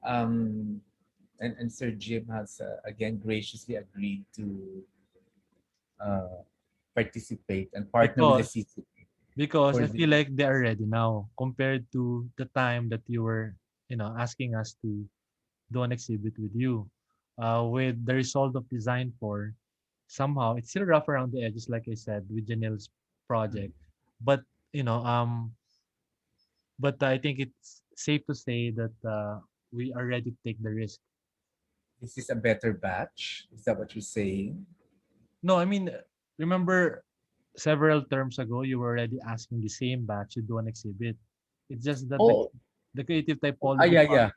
Um, and Sir Jim has again graciously agreed to uh, participate and partner with the Because CCP because for I the. feel like they are ready now compared to the time that you were, asking us to do an exhibit with you. With the result of design for, somehow it's still rough around the edges, like I said, with Janelle's project. But you know, I think it's safe to say that we are ready to take the risk. This is a better batch. Is that what you're saying? No, I mean, remember several terms ago, you were already asking the same batch to do an exhibit. It's just that Oh, the creative typology yeah, part, yeah.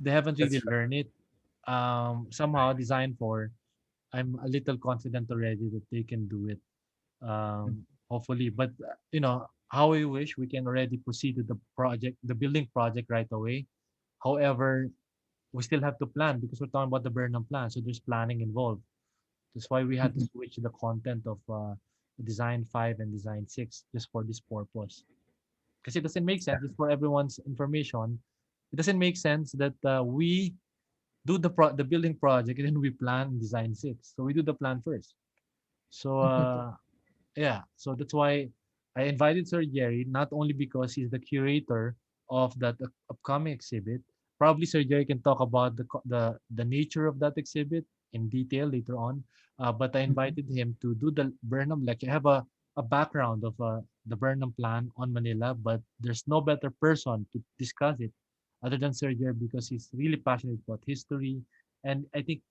they haven't really That's right. learned it. Somehow design for, I'm a little confident already that they can do it. Hopefully, but how we wish we can already proceed with the building project right away. However, we still have to plan because we're talking about the Burnham Plan, so there's planning involved. That's why we had to switch the content of Design 5 and Design 6 just for this purpose. Because it doesn't make sense, just for everyone's information, it doesn't make sense that we do the building project and then we plan Design 6. So we do the plan first. So yeah, so that's why I invited Sir Jerry, not only because he's the curator of that upcoming exhibit. Probably Sir Jerry can talk about the nature of that exhibit in detail later on. But I invited him to do the Burnham lecture. I have a background of the Burnham Plan on Manila, but there's no better person to discuss it other than Sir Jerry because he's really passionate about history, and I think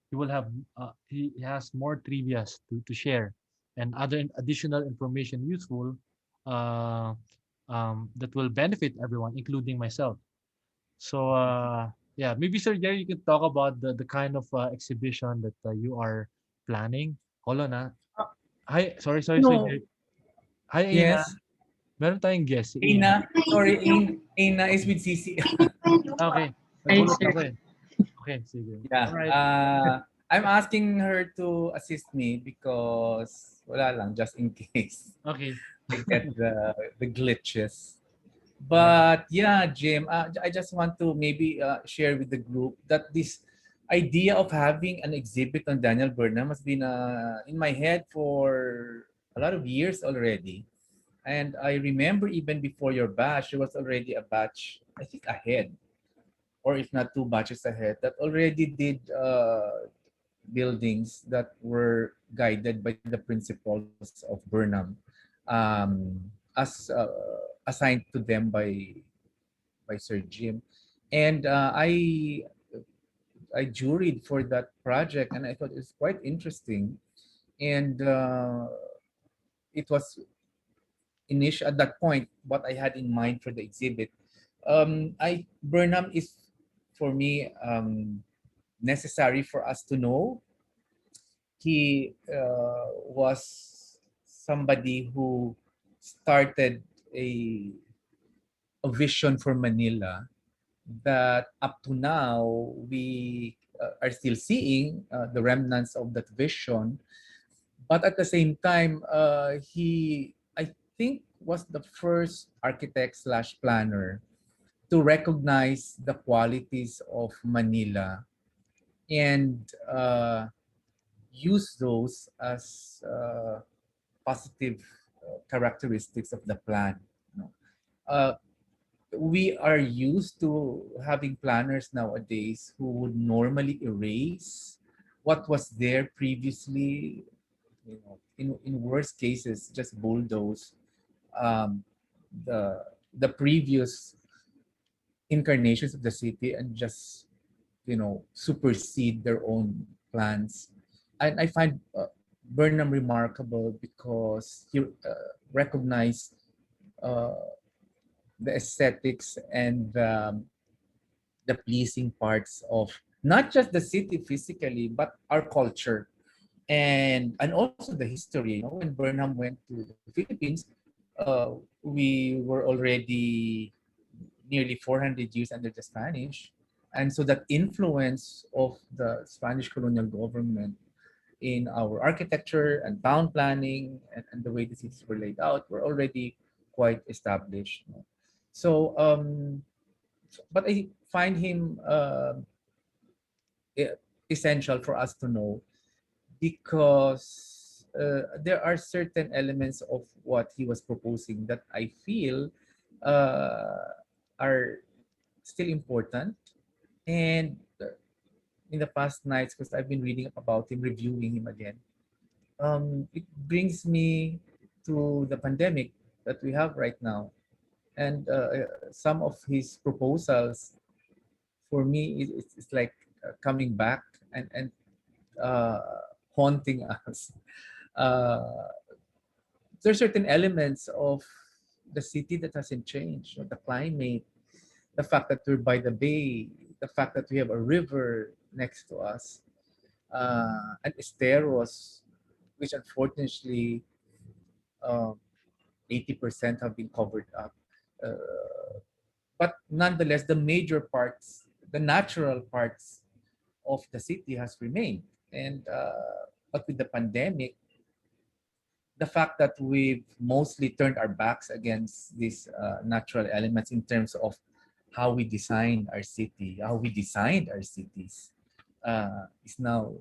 he has more trivias to share and other additional information useful uh, that will benefit everyone, including myself. So yeah, maybe Sir Jerry, you can talk about the kind of exhibition that you are planning. Hold on, ah. Hi, sorry, Sir No. Jerry. Hi, Aina. Yes. Meron tayong guest, si Aina. Aina. Sorry, Aina is with CC. Okay, Hi, nagulat sir. ako eh. Okay, sige. Yeah. All right. I'm asking her to assist me because wala lang, just in case Okay. I get the glitches. All right. But yeah, Jim, I just want to maybe share with the group that this idea of having an exhibit on Daniel Burnham has been in my head for a lot of years already. And I remember even before your batch, there was already a batch, I think ahead, or if not two batches ahead, that already did buildings that were guided by the principles of Burnham, as assigned to them by Sir Jim. And I juried for that project, and I thought it was quite interesting. And it was initial at that point what I had in mind for the exhibit. I Burnham is for me necessary for us to know. He was somebody who started a a vision for Manila that up to now we are still seeing the remnants of that vision. But at the same time, he, I think, was the first architect slash planner to recognize the qualities of Manila and use those as positive characteristics of the plan. You know. We are used to having planners nowadays who would normally erase what was there previously, in worst cases, just bulldoze um, the the previous incarnations of the city and just supersede their own plans. And I find Burnham remarkable because he recognized uh, the aesthetics and the pleasing parts of not just the city physically, but our culture and also the history. When Burnham went to the Philippines, we were already nearly 400 years under the Spanish, and so that influence of the Spanish colonial government in our architecture and town planning and the way the cities were laid out were already quite established. So but I find him e- essential for us to know because there are certain elements of what he was proposing that I feel are still important. And in the past nights, because I've been reading up about him, reviewing him again, it brings me to the pandemic that we have right now. And some of his proposals, for me, it's like coming back and uh, haunting us. Uh, there are certain elements of the city that hasn't changed. The climate, the fact that we're by the bay, the fact that we have a river next to us, and esteros, which unfortunately um, 80% have been covered up. But nonetheless, the major parts, the natural parts of the city has remained. And but with the pandemic, the fact that we've mostly turned our backs against these natural elements in terms of how we design our city, how we designed our cities, is now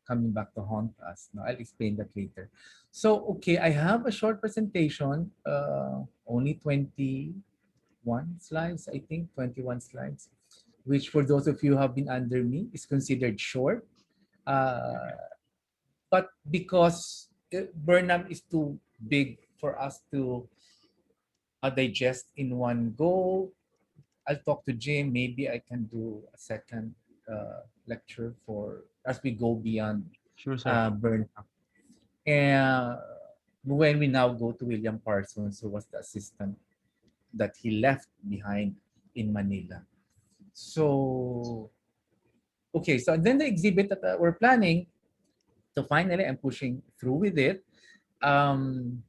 coming back to haunt us. Now, I'll explain that later. So, okay, I have a short presentation, only 21 slides, I think, 21 slides, which for those of you who have been under me is considered short. Uh, but because Burnham is too big for us to digest in one go, I'll talk to Jim. Maybe I can do a second lecture for as we go beyond Sure, sir. Burnham. And when we now go to William Parsons, who was the assistant that he left behind in Manila. So, okay, so then the exhibit that we're planning, so finally I'm pushing through with it. Um,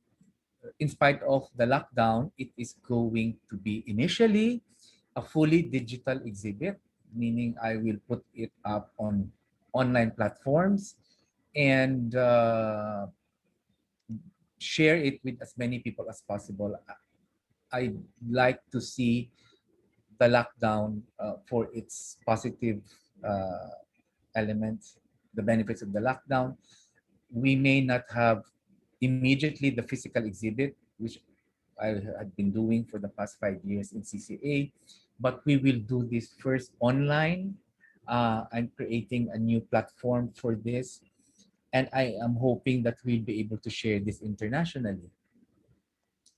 in spite of the lockdown, it is going to be initially a fully digital exhibit, meaning I will put it up on online platforms and share it with as many people as possible. I like to see the lockdown for its positive uh, elements, the benefits of the lockdown. We may not have immediately the physical exhibit, which I had been doing for the past 5 years in CCA, but we will do this first online. I'm creating a new platform for this, and I am hoping that we'll be able to share this internationally.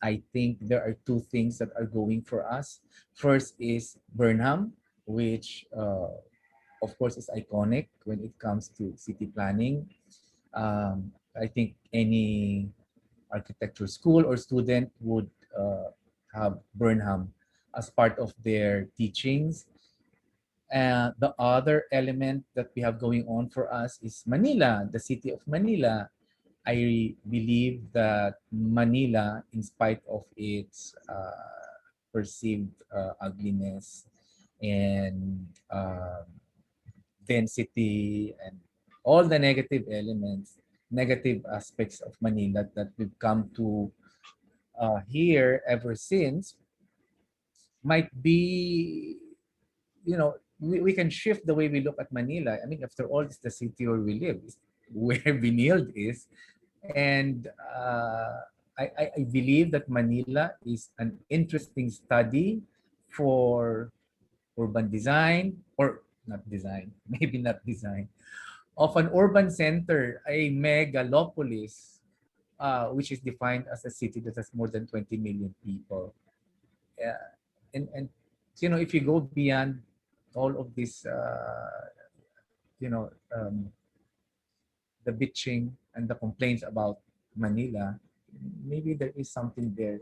I think there are two things that are going for us. First is Burnham, which of course is iconic when it comes to city planning. I think any architecture school or student would have Burnham as part of their teachings. The other element that we have going on for us is Manila, the city of Manila. I believe that Manila, in spite of its perceived ugliness and density and all the negative elements, negative aspects of Manila that we've come to hear ever since, might be, we can shift the way we look at Manila. I mean, after all, it's the city where we live, it's where Benilde is. And I believe that Manila is an interesting study for urban design, or not design, maybe not design, of an urban center, a megalopolis, which is defined as a city that has more than 20 million people. Yeah. And if you go beyond all of this, you know, um, the bitching and the complaints about Manila, maybe there is something there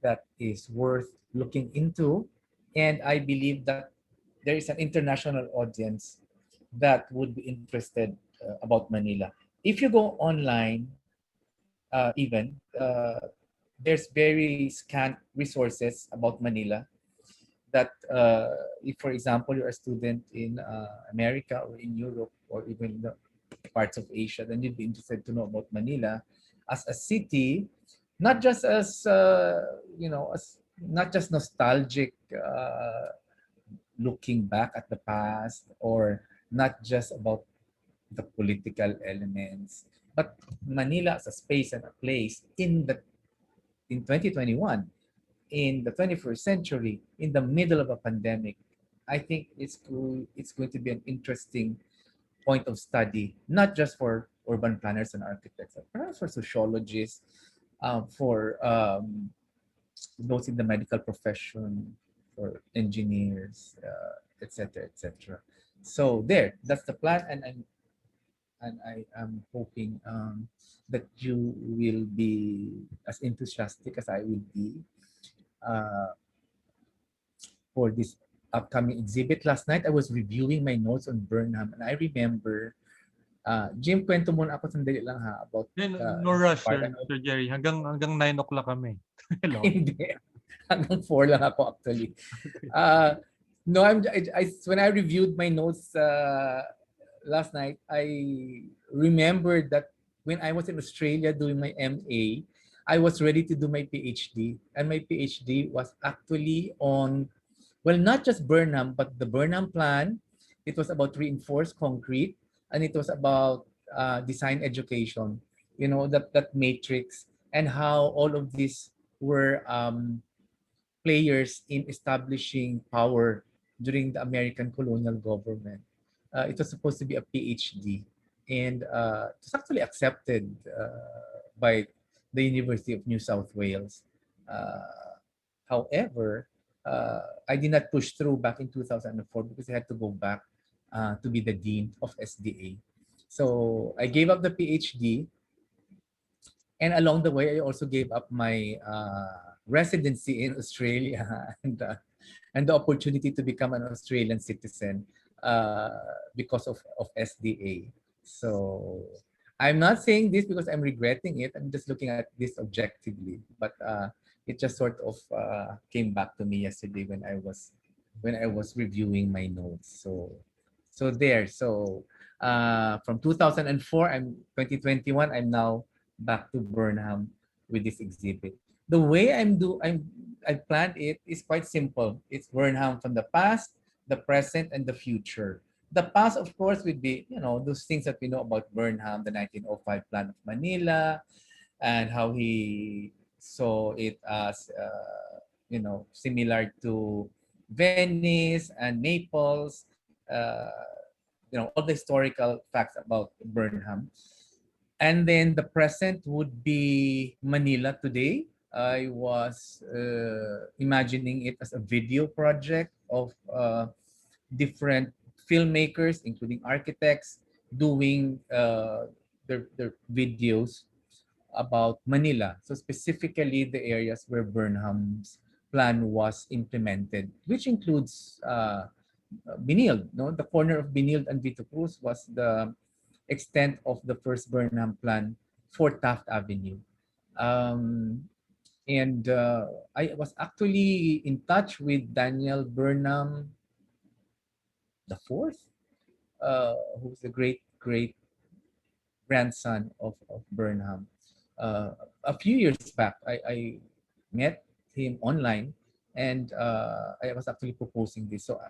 that is worth looking into. And I believe that there is an international audience that would be interested about Manila. If you go online, even, there's very scant resources about Manila that if, for example, you're a student in America or in Europe or even the parts of Asia, then you'd be interested to know about Manila as a city, not just as not just nostalgic, looking back at the past, or not just about the political elements, but Manila as a space and a place in 2021, in the 21st century, in the middle of a pandemic. I think it's going to be an interesting point of study, not just for urban planners and architects, but perhaps for sociologists, for those in the medical profession, for engineers, etc., etc. So there, that's the plan, and I am hoping that you will be as enthusiastic as I will be uh, for this upcoming exhibit. Last night, I was reviewing my notes on Burnham, and I remember, Jim, kwento muna ako sandali lang ha, about Then, no this rush, part. Sir Jerry. Hanggang 9 o'clock kami. Hello. Hindi, hanggang 4 lang ako actually. Uh, no, when I reviewed my notes last night, I remembered that when I was in Australia doing my MA, I was ready to do my PhD. And my PhD was actually on, well, not just Burnham, but the Burnham Plan. It was about reinforced concrete, and it was about design education, that matrix, and how all of these were players in establishing power during the American colonial government. It was supposed to be a PhD, and it was actually accepted by the University of New South Wales. However, I did not push through back in 2004 because I had to go back to be the dean of SDA. So I gave up the PhD, and along the way, I also gave up my residency in Australia and the opportunity to become an Australian citizen because of SDA. So I'm not saying this because I'm regretting it. I'm just looking at this objectively. But it just sort of came back to me yesterday when I was reviewing my notes. So there. So from 2004, I'm 2021. I'm now back to Burnham with this exhibit. The way I planned it is quite simple. It's Burnham from the past, the present, and the future. The past, of course, would be, those things that we know about Burnham, the 1905 Plan of Manila, and how he saw it as, similar to Venice and Naples, all the historical facts about Burnham. And then the present would be Manila today. I was imagining it as a video project of different filmmakers, including architects, doing their videos about Manila. So specifically the areas where Burnham's plan was implemented, which includes Binild. No? The corner of Binild and Vito Cruz was the extent of the first Burnham plan for Taft Avenue. Um, and I was actually in touch with Daniel Burnham the fourth, who's the great grandson of Burnham. A few years back, I met him online, and I was actually proposing this. So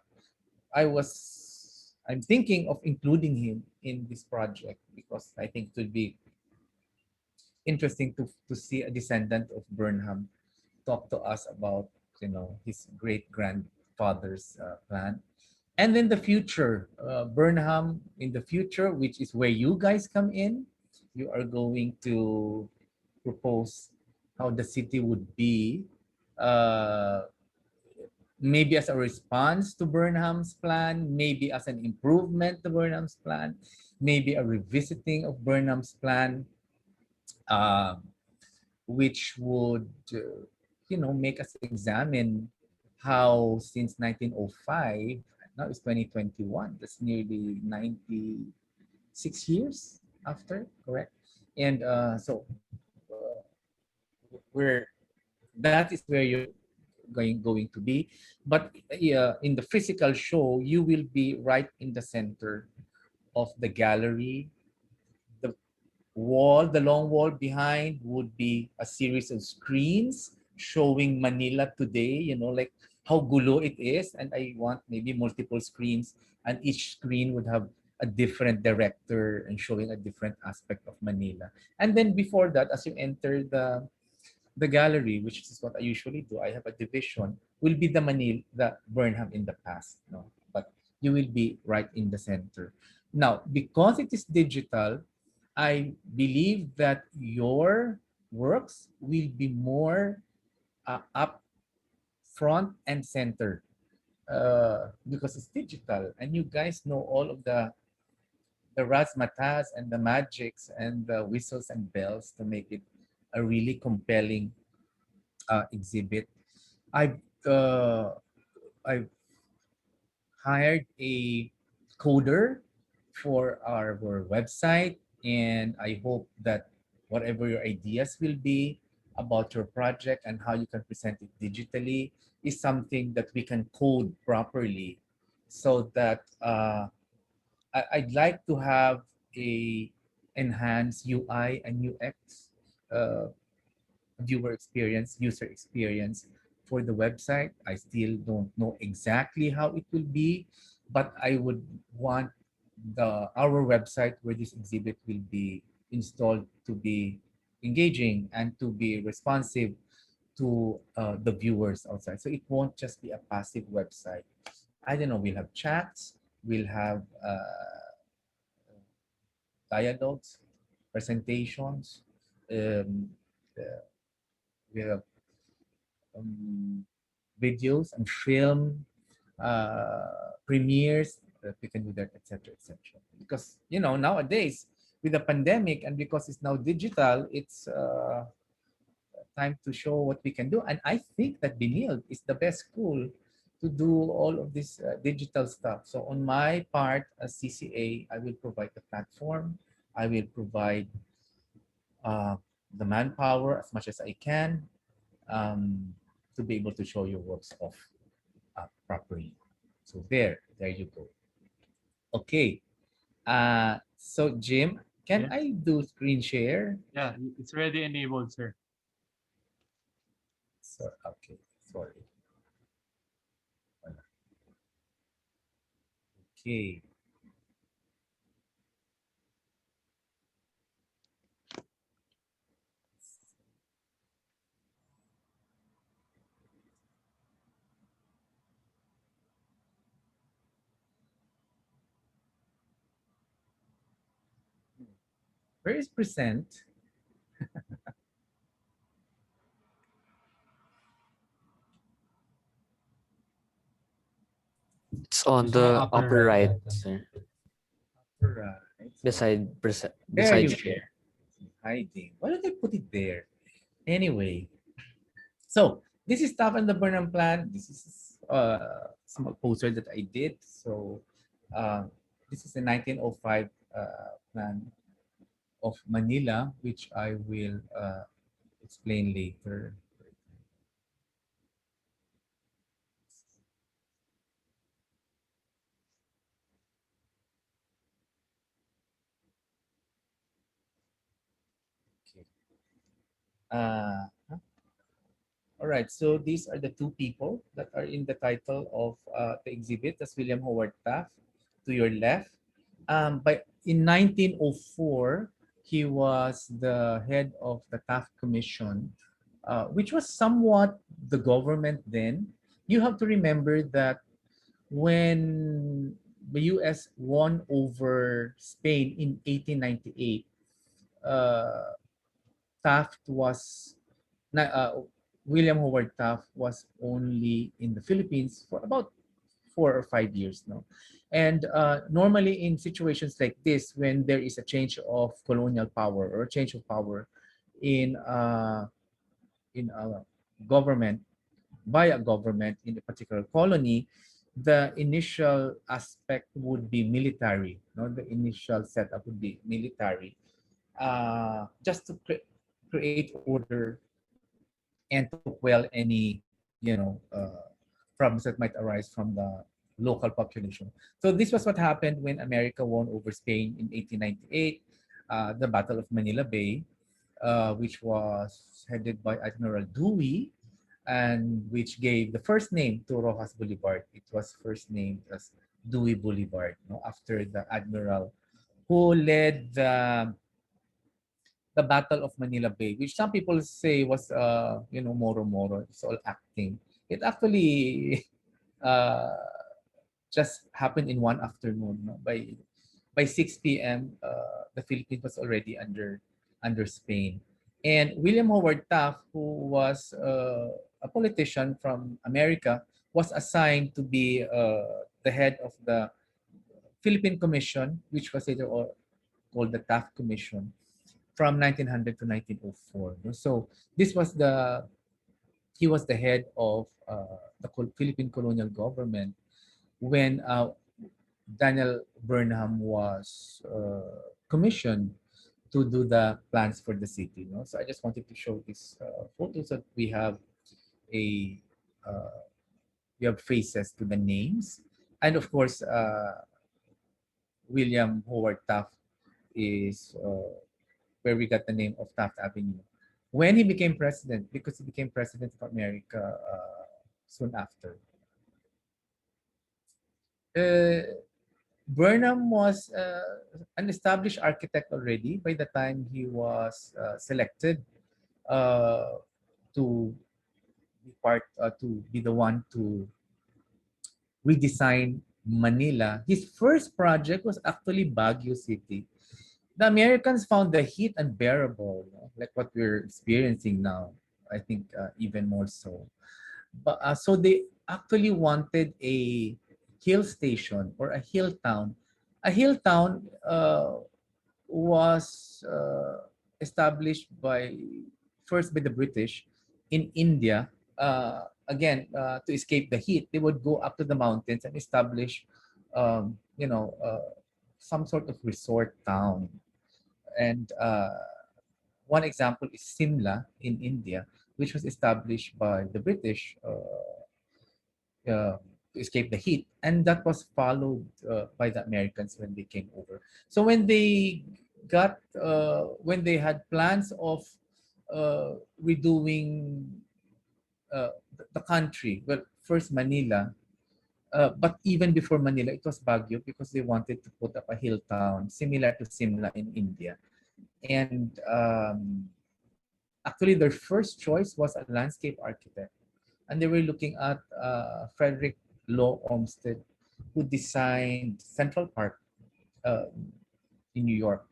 I'm thinking of including him in this project because I think it would be interesting to see a descendant of Burnham talk to us about his great grandfather's plan. And then the future, Burnham in the future, which is where you guys come in. You are going to propose how the city would be, uh, maybe as a response to Burnham's plan, maybe as an improvement to Burnham's plan, maybe a revisiting of Burnham's plan, uh, which would, make us examine how since 1905, now it's 2021, that's nearly 96 years after, correct? And uh, we're that is where you're going to be. But in the physical show, you will be right in the center of the gallery. The long wall behind would be a series of screens showing Manila today, like how gulo it is. And I want maybe multiple screens, and each screen would have a different director and showing a different aspect of Manila. And then before that, as you enter the gallery, which is what I usually do, I have a division, will be the Manila, the Burnham in the past, no? But you will be right in the center. Now, because it is digital, I believe that your works will be more up front and center, because it's digital, and you guys know all of the razzmatazz and the magics and the whistles and bells to make it a really compelling exhibit. I've uh, I've hired a coder for our website, and I hope that whatever your ideas will be about your project and how you can present it digitally is something that we can code properly, so that I'd like to have a enhanced UI and UX, uh, viewer experience, user experience for the website. I still don't know exactly how it will be, but I would want our website where this exhibit will be installed to be engaging and to be responsive to the viewers outside. So it won't just be a passive website. I don't know. We'll have chats. We'll have dialogues, presentations. Um, uh, we have um, videos and film premieres that we can do that, etc., etc. Because nowadays with the pandemic, and because it's now digital, it's time to show what we can do. And I think that Benil is the best school to do all of this digital stuff. So on my part as CCA, I will provide the platform. I will provide uh, the manpower as much as I can, to be able to show your works off properly. So there you go. Okay. So Jim, can Yes. I do screen share? Yeah, it's already enabled, sir. So okay, sorry. Okay. Where is present? It's on It's on the the upper upper right right, hand. sir. Right. So there Beside you go. share. Hiding. Why did I put it there? Anyway, so this is stuff on the Burnham Plan. This is small poster that I did. So uh, this is the 1905 plan of Manila, which I will explain later. Okay. Huh? All right. So these are the two people that are in the title of the exhibit. That's William Howard Taft to your left. But in 1904, he was the head of the Taft Commission, which was somewhat the government then. You have to remember that when the US won over Spain in 1898, uh, Taft was William Howard Taft was only in the Philippines for about 4 or 5 years now. And normally in situations like this, when there is a change of colonial power or a change of power in a government, by a government in a particular colony, the initial aspect would be military. No, the initial setup would be military, just to create order and to quell any problems that might arise from the local population. So this was what happened when America won over Spain in 1898, the Battle of Manila Bay, which was headed by Admiral Dewey. and which gave the first name to Rojas Boulevard. It was first named as Dewey Boulevard, no, after the admiral who led the Battle of Manila Bay, which some people say was, Moro Moro. It's all acting. It actually uh, just happened in one afternoon. No? By 6 p.m., the Philippines was already under Spain. And William Howard Taft, who was a politician from America, was assigned to be the head of the Philippine Commission, which was later called the Taft Commission, from 1900 to 1904. So this was he was the head of the Philippine colonial government when Daniel Burnham was commissioned to do the plans for the city. So I just wanted to show these photos that a uh, we have faces to the names, and of course William Howard Taft is where we got the name of Taft Avenue when he became president, because he became president of America soon after. Uh, Burnham was an established architect already by the time he was selected uh, to to be the one to redesign Manila. His first project was actually Baguio City. The Americans found the heat unbearable, like what we're experiencing now. I think even more so. But so they actually wanted a hill station or a hill town. A hill town was established first by the British in India. Again, to escape the heat, they would go up to the mountains and establish, some sort of resort town. And one example is Simla in India, which was established by the British to escape the heat, and that was followed by the Americans when they came over. So when they had plans of redoing the country, well, first Manila, but even before Manila, it was Baguio because they wanted to put up a hill town similar to Simla in India. And actually, their first choice was a landscape architect. And they were looking at Frederick Law Olmsted, who designed Central Park uh, in New York.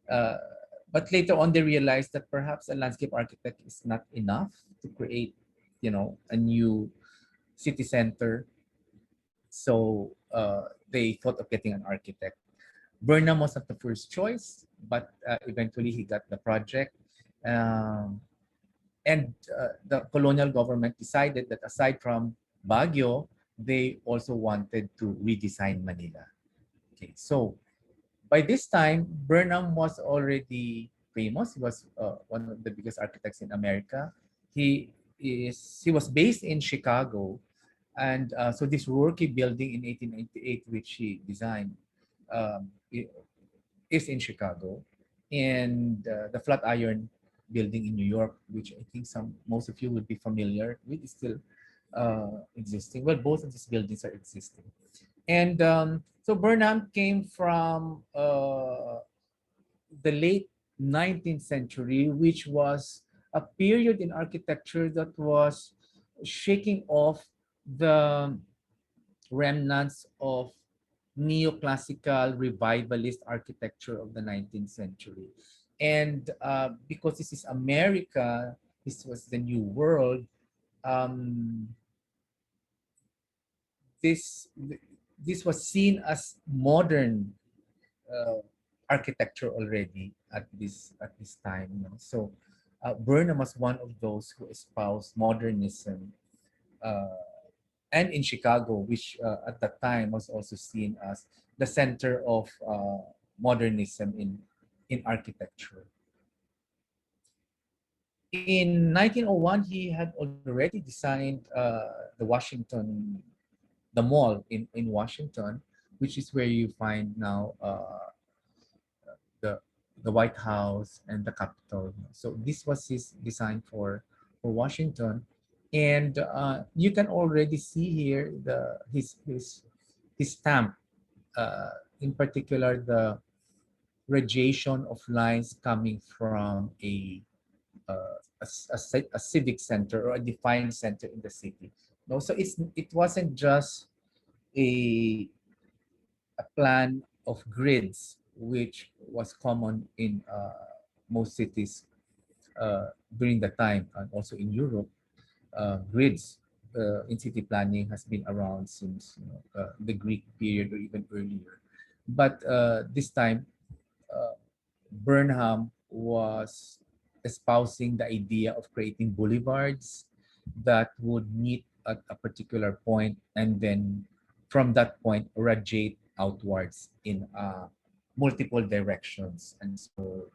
Uh, but later on, they realized that perhaps a landscape architect is not enough to create, a new city center. So they thought of getting an architect. Burnham was not the first choice, but eventually he got the project. Um, and the colonial government decided that aside from Baguio, they also wanted to redesign Manila. Okay, so by this time, Burnham was already famous. He was one of the biggest architects in America. He was based in Chicago, and so this Rourke building in 1898, which he designed, is in Chicago, and the Flatiron building in New York, which I think most of you would be familiar with, is still existing. Well, both of these buildings are existing. And so Burnham came from the late 19th century, which was a period in architecture that was shaking off the remnants of neoclassical revivalist architecture of the 19th century. And because this is America, this was the new world, um, this this was seen as modern uh, architecture already at this time. So Burnham was one of those who espoused modernism, uh, and in Chicago, which at that time was also seen as the center of modernism in architecture. In 1901, he had already designed the mall in Washington, which is where you find now the the White House and the Capitol. So this was his design for Washington. And you can already see here his stamp, uh, in particular the radiation of lines coming from a civic center or a defined center in the city. No, so it wasn't just a a plan of grids, which was common in most cities during the time, and also in Europe. Grids in city planning has been around since the Greek period or even earlier. But this time, uh, Burnham was espousing the idea of creating boulevards that would meet at a particular point and then from that point radiate outwards in multiple directions. And so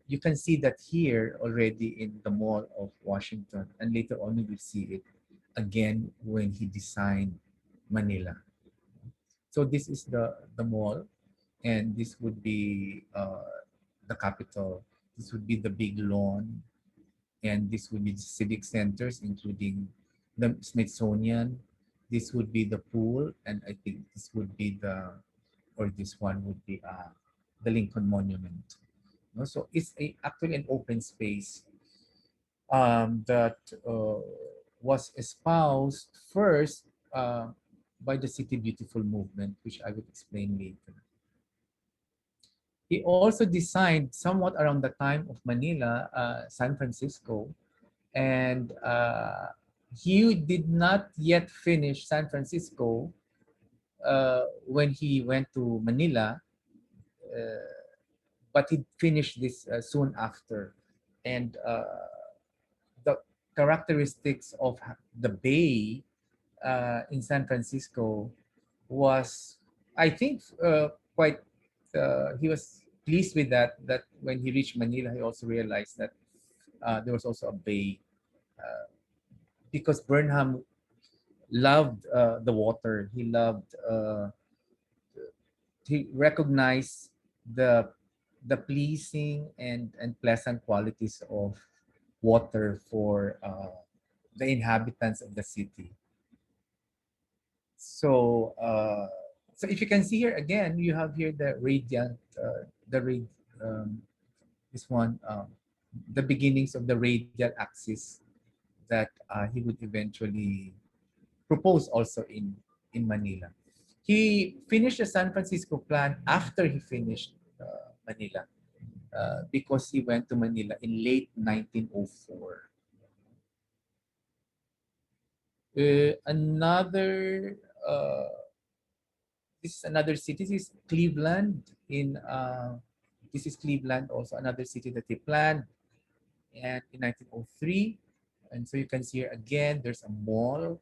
you can see that here already in the Mall of Washington, and later on we will see it again when he designed Manila. So this is the mall, and this would be the capital. This would be the big lawn, and this would be the civic centers, including the Smithsonian. This would be the pool, and I think this would be or this one would be the Lincoln Monument. No? So it's actually an open space that was espoused first by the City Beautiful movement, which I will explain later. He also designed, somewhat around the time of Manila, San Francisco, and he did not yet finish San Francisco when he went to Manila, uh, but he finished this soon after. And the characteristics of the bay in San Francisco was, I think, quite. He was pleased with that. That when he reached Manila, he also realized that there was also a bay, because Burnham loved the water. He recognized the pleasing and pleasant qualities of water for the inhabitants of the city. So, so if you can see here again, you have here the radiant, the rad, this one, the beginnings of the radial axis that he would eventually propose also in Manila. He finished the San Francisco plan after he finished Manila, because he went to Manila in late 1904. Another This is another city. This is Cleveland. This is Cleveland, also another city that they planned, and in 1903. And so you can see here again, there's a mall.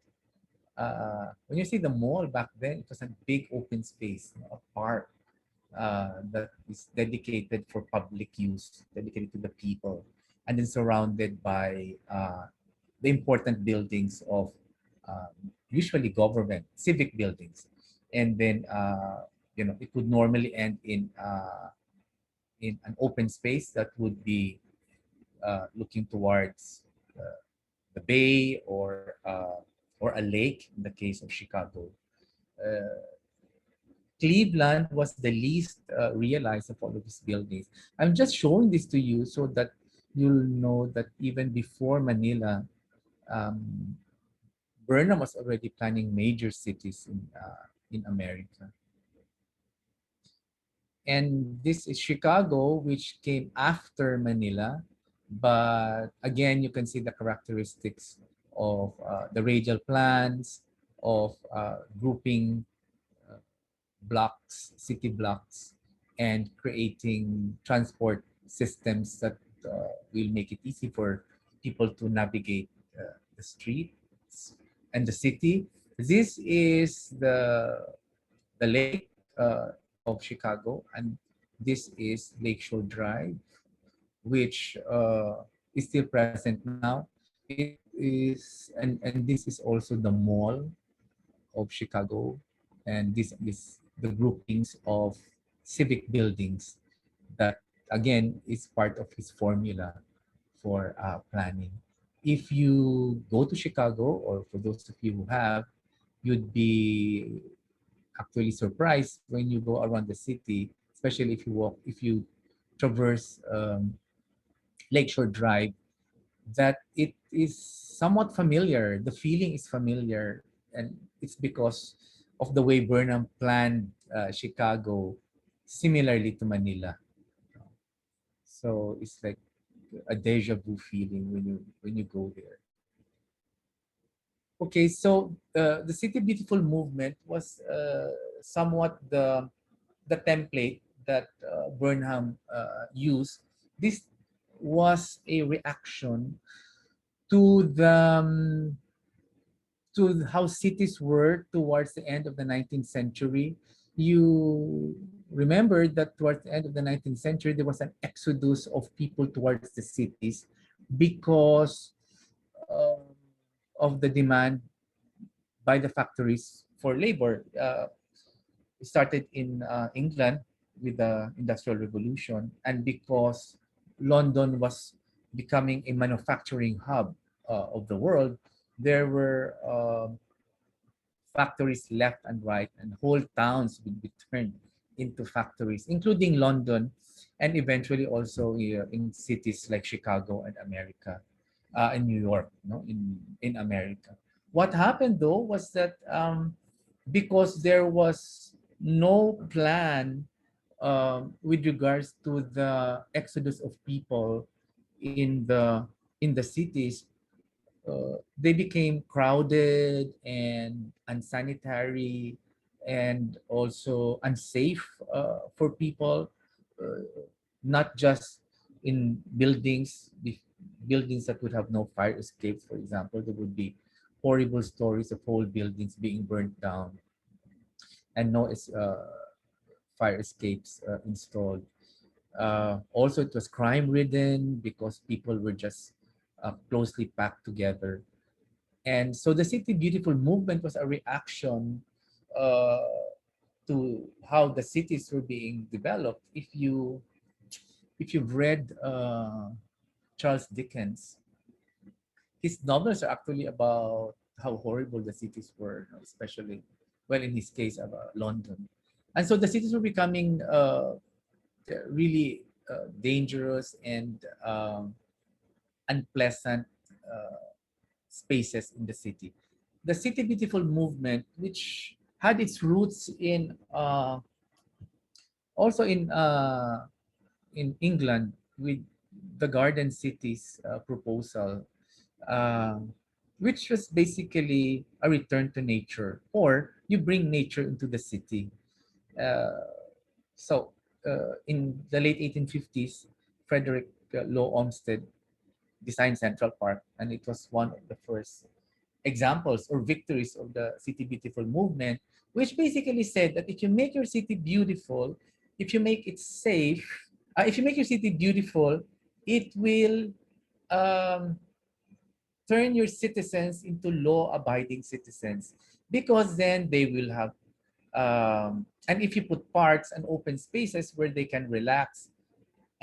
When you see the mall back then, it was a big open space, a park that is dedicated for public use, dedicated to the people, and then surrounded by the important buildings of usually government, civic buildings. And then, it would normally end in an open space that would be looking towards the bay or a lake in the case of Chicago. Uh, Cleveland was the least realized of all of these buildings. I'm just showing this to you so that you'll know that even before Manila, um, Burnham was already planning major cities in America. And this is Chicago, which came after Manila. But again, you can see the characteristics of the radial plans, of grouping blocks, city blocks, and creating transport systems that will make it easy for people to navigate the streets and the city. This is the lake of Chicago, and this is Lakeshore Drive, which is still present now. It is, and this is also the mall of Chicago, and this is the groupings of civic buildings that again is part of his formula for planning. if you go to Chicago, or for those of you who have, you'd be actually surprised when you go around the city, especially if you traverse Lakeshore Drive, that it is somewhat familiar. The feeling is familiar, and it's because of the way Burnham planned Chicago similarly to Manila. So it's like a deja vu feeling when you go there. Okay, so the City Beautiful movement was somewhat the template that Burnham used. This was a reaction to to how cities were towards the end of the 19th century. You remember that towards the end of the 19th century, there was an exodus of people towards the cities because uh, of the demand by the factories for labor. It started in England with the Industrial Revolution, and because London was becoming a manufacturing hub of the world, there were factories left and right, and whole towns would be turned into factories, including London, and eventually also in cities like Chicago and America, and New York, in America. What happened though was that because there was no plan with regards to the exodus of people in the cities, they became crowded and unsanitary and also unsafe for people, uh, not just in buildings that would have no fire escapes. For example, there would be horrible stories of whole buildings being burnt down and no fire escapes installed. Also, it was crime ridden because people were just closely packed together. And so the City Beautiful movement was a reaction uh, to how the cities were being developed. If you've read Charles Dickens, his novels are actually about how horrible the cities were, especially, well, in his case, about London. And so the cities were becoming really dangerous and unpleasant spaces in the city. The City Beautiful movement, which had its roots in also in England with the Garden Cities proposal, um, which was basically a return to nature, or you bring nature into the city. Uh, so in the late 1850s, Frederick Law Olmsted designed Central Park, and it was one of the first examples or victories of the City Beautiful movement, which basically said that if you make your city beautiful, if you make it safe, if you make your city beautiful, it will um, turn your citizens into law-abiding citizens, because then they will have and if you put parks and open spaces where they can relax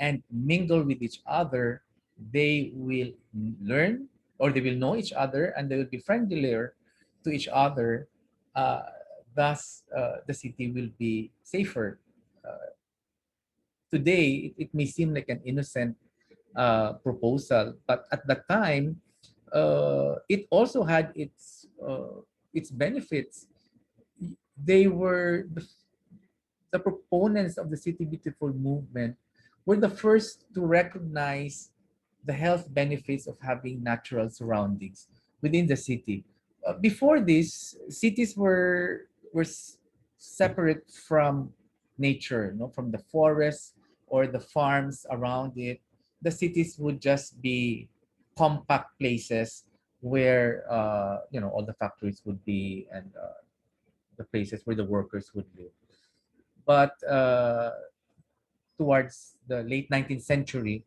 and mingle with each other, they will learn, or they will know each other, and they will be friendlier to each other. Uh, Thus, the city will be safer. Today, it may seem like an innocent proposal, but at the time, it also had its benefits. They were the proponents of the City Beautiful movement were the first to recognize the health benefits of having natural surroundings within the city. Before this, cities were separate from nature, from the forests or the farms around it. The cities would just be compact places where all the factories would be, and the places where the workers would live. But towards the late 19th century,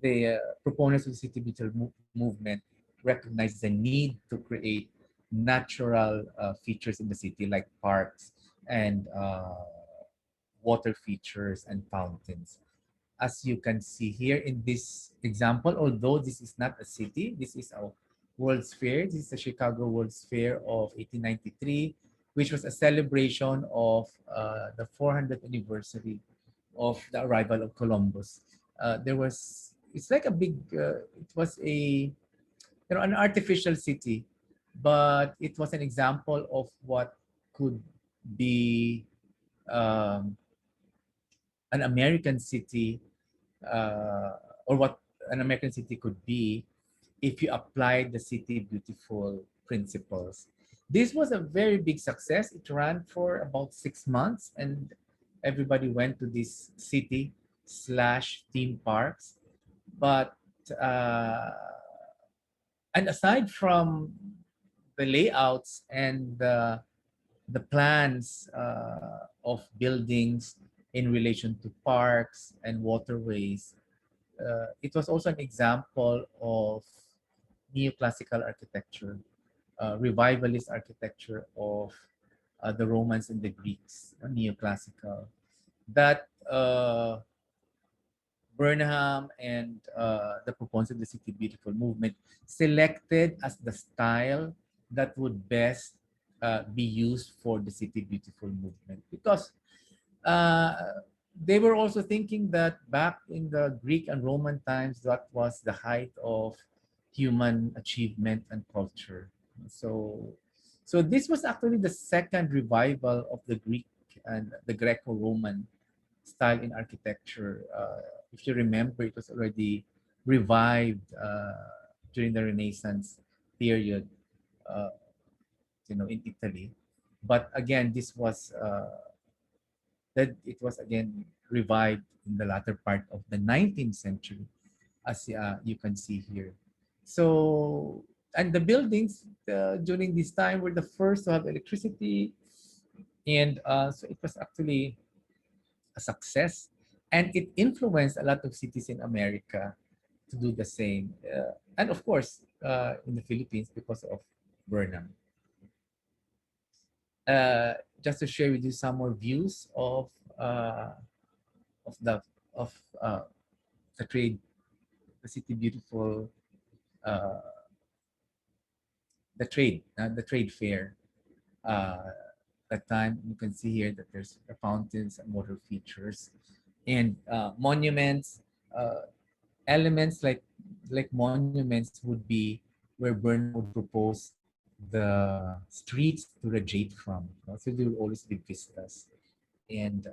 the proponents of the city beautiful movement recognized the need to create natural features in the city, like parks and water features and fountains. as you can see here in this example, although this is not a city, this is a World's Fair. This is the Chicago World's Fair of 1893, which was a celebration of the 400th anniversary of the arrival of Columbus. It's like a big, it was an artificial city, but it was an example of what could be um, an American city, or what an American city could be if you applied the City Beautiful principles. This was a very big success. It ran for about 6 months, and everybody went to this city slash theme parks. But uh, and aside from the layouts and the plans of buildings in relation to parks and waterways, it was also an example of neoclassical architecture, revivalist architecture of the Romans and the Greeks, neoclassical, that Burnham and the proponents of the City Beautiful movement selected as the style that would best be used for the City Beautiful movement, because uh, they were also thinking that back in the Greek and Roman times, that was the height of human achievement and culture. So, so this was actually the second revival of the Greek and the Greco-Roman style in architecture. If you remember, it was already revived during the Renaissance period, uh, in Italy. But again, it was again revived in the latter part of the 19th century, as you can see here. So, and the buildings during this time were the first to have electricity, and so it was actually a success, and it influenced a lot of cities in America to do the same, and of course in the Philippines because of Burnham. Uh, just to share with you some more views uh, of the of uh, the trade, the City Beautiful, uh, the trade fair. That time you can see here that there's fountains and water features, and monuments, elements like monuments would be where Burnham would propose the streets to radiate from. So there will always be vistas, and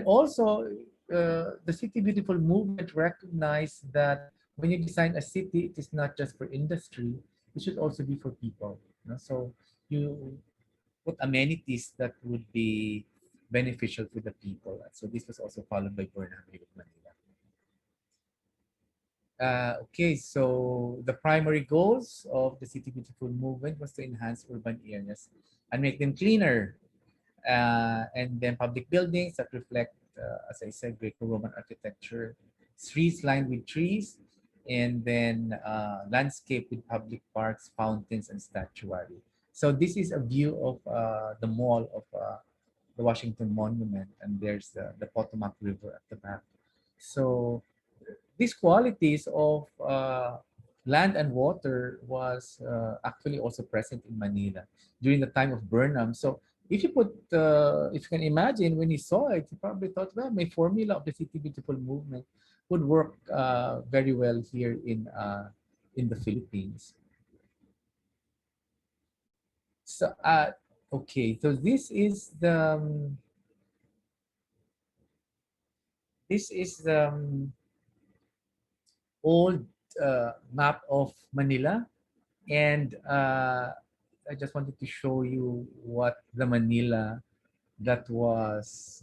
also the City Beautiful movement recognized that when you design a city, it is not just for industry; it should also be for people. So you put amenities that would be beneficial to the people. So this was also followed by Burnham with Manila. Okay, so the primary goals of the City Beautiful movement was to enhance urban areas and make them cleaner, and then public buildings that reflect, as I said, Greco-Roman architecture, streets lined with trees, and then landscape with public parks, fountains, and statuary. So this is a view of the mall of the Washington Monument, and there's the Potomac River at the back. So these qualities of land and water was actually also present in Manila during the time of Burnham. So if you can imagine, when he saw it, he probably thought, well, my formula of the City Beautiful movement would work very well here in the Philippines. So, okay, so this is the old map of Manila, and I just wanted to show you what the Manila that was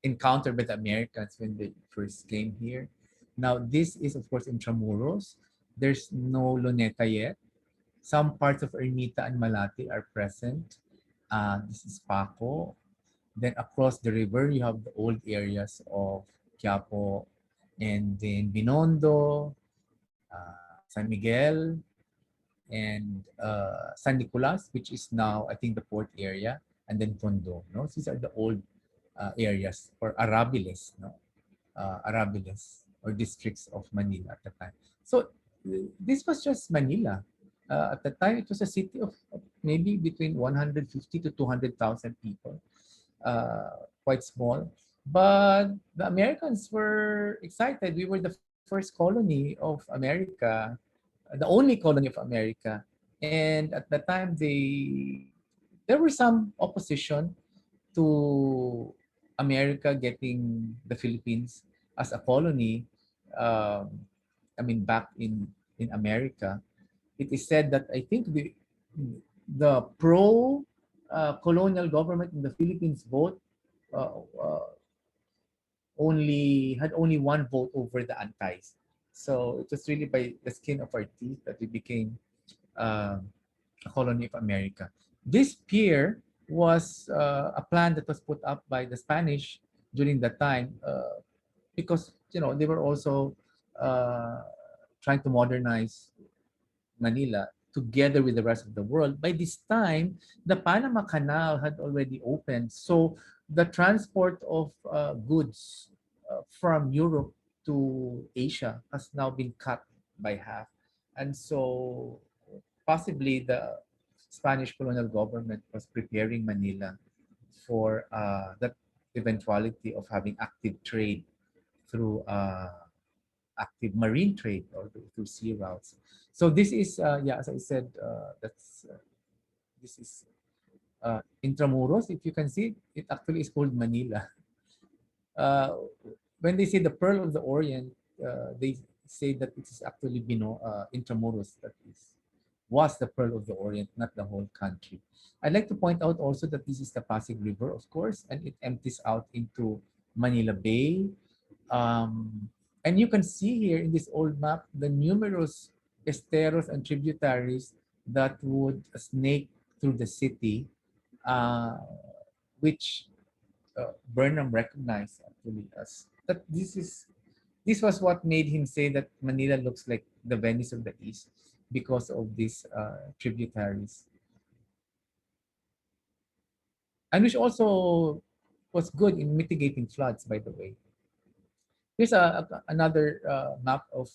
encountered by the Americans when they first came here. Now, this is, of course, Intramuros. There's no Luneta yet. Some parts of Ermita and Malate are present. This is Paco. Then across the river, you have the old areas of Quiapo, and then Binondo, San Miguel, and San Nicolas, which is now, I think, the port area, and then Tondo. No? These are the old areas or arabiles, no? Arabiles or districts of Manila at the time. So this was just Manila. At the time, it was a city of maybe between 150 to 200,000 people, quite small. But the Americans were excited. We were the first colony of America, the only colony of America. And at the time, there were some opposition to America getting the Philippines as a colony. Um, I mean, back in America, it is said that I think the pro colonial government in the Philippines vote uh, uh, only one vote over the antis. So it was really by the skin of our teeth that we became um, a colony of America. This pier was a plan that was put up by the Spanish during that time because they were also uh, trying to modernize Manila together with the rest of the world. By this time, the Panama Canal had already opened. So the transport of goods from Europe to Asia has now been cut by half. And so possibly the Spanish colonial government was preparing Manila for that eventuality of having active trade through active marine trade or through sea routes. So this is, yeah, as I said, this is Intramuros. If you can see, it actually is called Manila. Uh, when they say the Pearl of the Orient, they say that it is actually Intramuros that was the Pearl of the Orient, not the whole country. I'd like to point out also that this is the Pasig River, of course, and it empties out into Manila Bay. Um, and you can see here in this old map the numerous esteros and tributaries that would snake through the city, uh, which Burnham recognized actually as that this was what made him say that Manila looks like the Venice of the East because of these tributaries, and which also was good in mitigating floods. By the way, here's another map of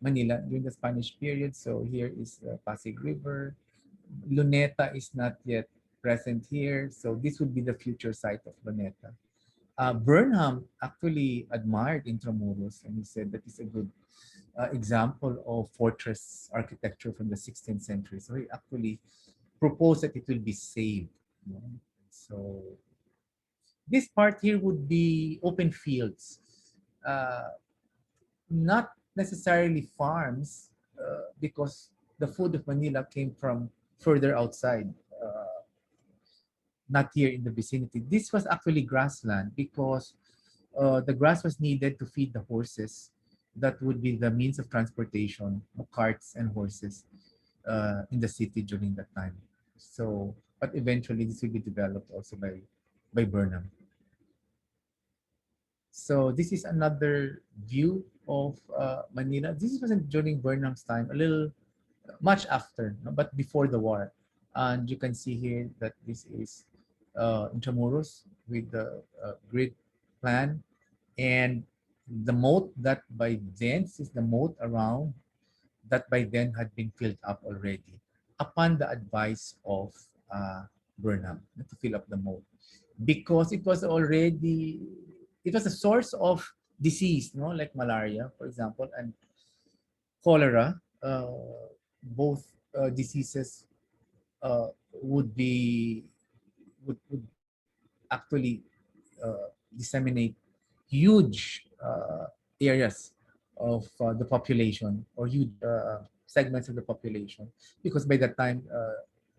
Manila during the Spanish period. So here is the Pasig River. Luneta is not yet present here, so this would be the future site of Luneta. Burnham actually admired Intramuros, and he said that it's a good example of fortress architecture from the 16th century. So he actually proposed that it will be saved. You know? So this part here would be open fields, uh, not necessarily farms, because the food of Manila came from further outside. Not here in the vicinity. This was actually grassland because the grass was needed to feed the horses. That would be the means of transportation, carts and horses in the city during that time. So, but eventually this will be developed also by Burnham. So this is another view of Manila. This wasn't during Burnham's time, a little much after, no, but before the war. And you can see here that this is Intramuros with the grid plan and the moat that by then, this is the moat around that by then had been filled up already upon the advice of Burnham to fill up the moat because it was a source of disease, no, like malaria, for example, and cholera. Both diseases would be would actually disseminate huge areas of the population or huge segments of the population because by that time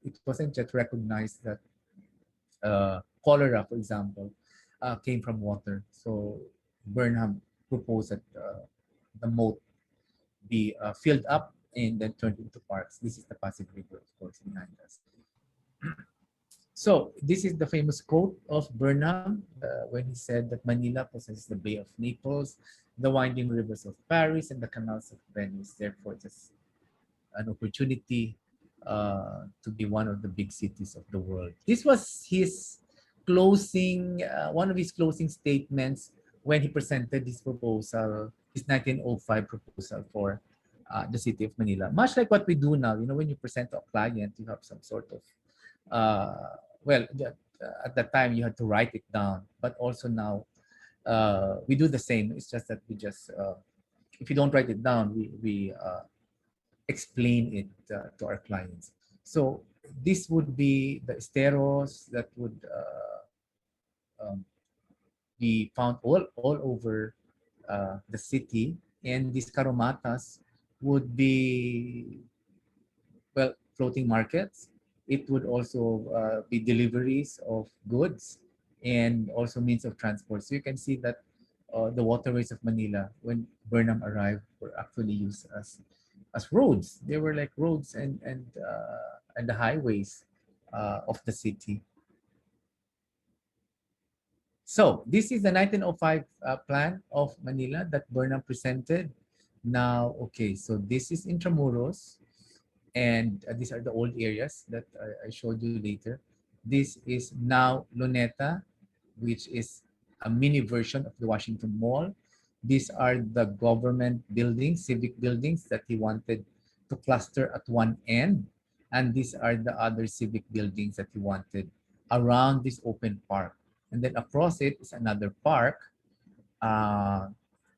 it wasn't yet recognized that cholera, for example, came from water. So Burnham proposed that the moat be filled up and then turned into parks. This is the Pasig River, of course, behind us. So this is the famous quote of Burnham when he said that Manila possesses the Bay of Naples, the winding rivers of Paris, and the canals of Venice. Therefore, it is an opportunity to be one of the big cities of the world. This was his closing one of his closing statements when he presented his proposal, his 1905 proposal for the city of Manila. Much like what we do now, you know, when you present to a client, you have some sort of well, at that time you had to write it down, but also now we do the same. It's just that we just if you don't write it down, we explain it to our clients. So this would be the esteros that would be found all over the city, and these karumatas would be, well, floating markets. It would also be deliveries of goods and also means of transport. So you can see that the waterways of Manila, when Burnham arrived, were actually used as roads. They were like roads and the highways of the city. So this is the 1905 plan of Manila that Burnham presented. Now, okay, so this is Intramuros, and these are the old areas that I showed you later. This is now Luneta, which is a mini version of the Washington Mall. These are the government buildings, civic buildings that he wanted to cluster at one end. And these are the other civic buildings that he wanted around this open park. And then across it is another park. Uh,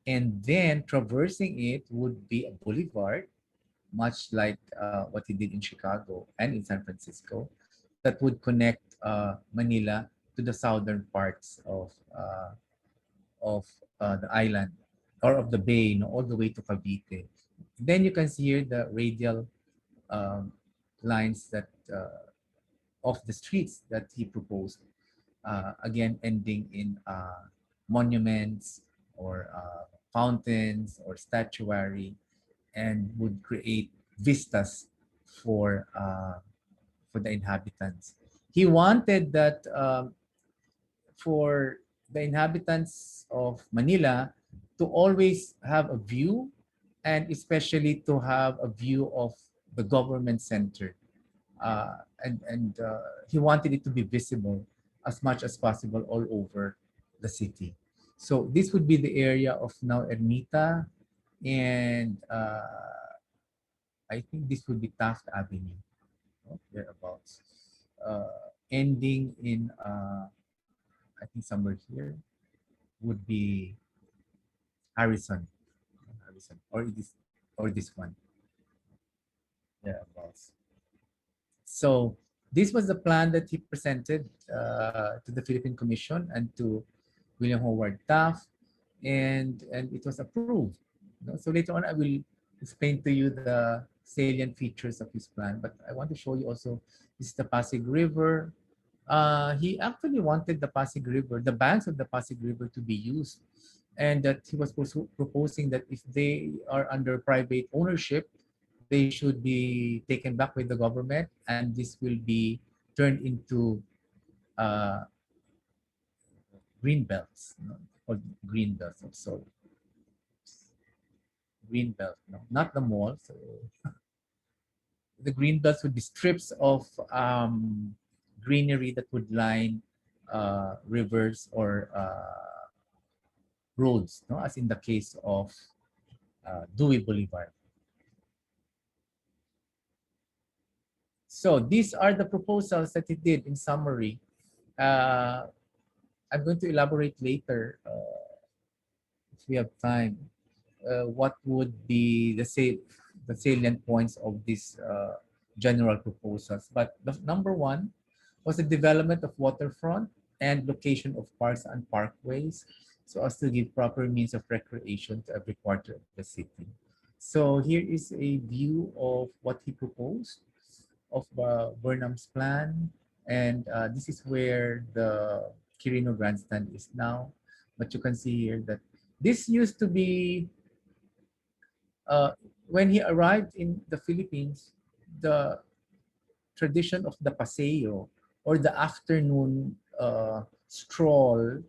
and then traversing it would be a boulevard, much like what he did in Chicago and in San Francisco, that would connect Manila to the southern parts of the island or of the bay, you know, all the way to Cavite. Then you can see here the radial um, lines that of the streets that he proposed. Again, ending in monuments or fountains or statuary, and would create vistas for the inhabitants. He wanted that for the inhabitants of Manila to always have a view, and especially to have a view of the government center. And he wanted it to be visible as much as possible all over the city. So this would be the area of now Ermita, and I think this would be Taft Avenue, no? Thereabouts. Ending in, I think somewhere here would be Harrison, Harrison, or this one, thereabouts. So this was the plan that he presented to the Philippine Commission and to William Howard Taft, and it was approved. You know, so later on, I will explain to you the salient features of his plan. But I want to show you also, this is the Pasig River. He actually wanted the Pasig River, the banks of the Pasig River, to be used, and that he was proposing that if they are under private ownership, they should be taken back by the government, and this will be turned into uh, green belts, you know, or green belts of sort. Green belt, no, not the mall. So the green belts would be strips of greenery that would line rivers or roads, no, as in the case of Dewey Boulevard. So these are the proposals that he did in summary. Uh, I'm going to elaborate later if we have time. What would be the salient points of these general proposals? But the number one was the development of waterfront and location of parks and parkways, so as to give proper means of recreation to every quarter of the city. So here is a view of what he proposed of Burnham's plan, and this is where the Quirino Grandstand is now. But you can see here that this used to be uh, when he arrived in the Philippines, the tradition of the paseo or the afternoon stroll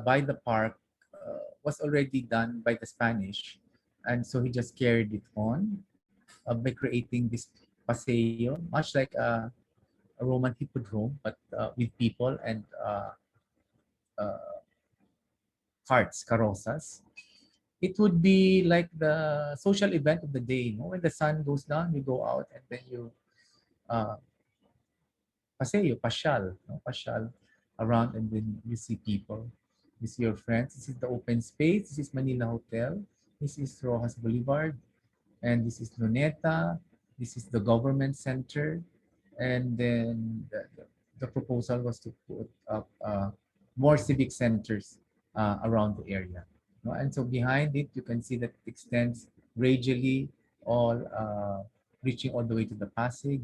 by the park was already done by the Spanish. And so he just carried it on by creating this paseo, much like a Roman hippodrome, but with people and uh, carts, carrozas. It would be like the social event of the day. When the sun goes down, you go out and then you uh, paseo, pasyal, pasyal around, and then you see people, you see your friends. This is the open space. This is Manila Hotel. This is Rojas Boulevard, and this is Luneta. This is the government center, and then the proposal was to put up more civic centers around the area. And so behind it, you can see that it extends radially, all reaching all the way to the Pasig.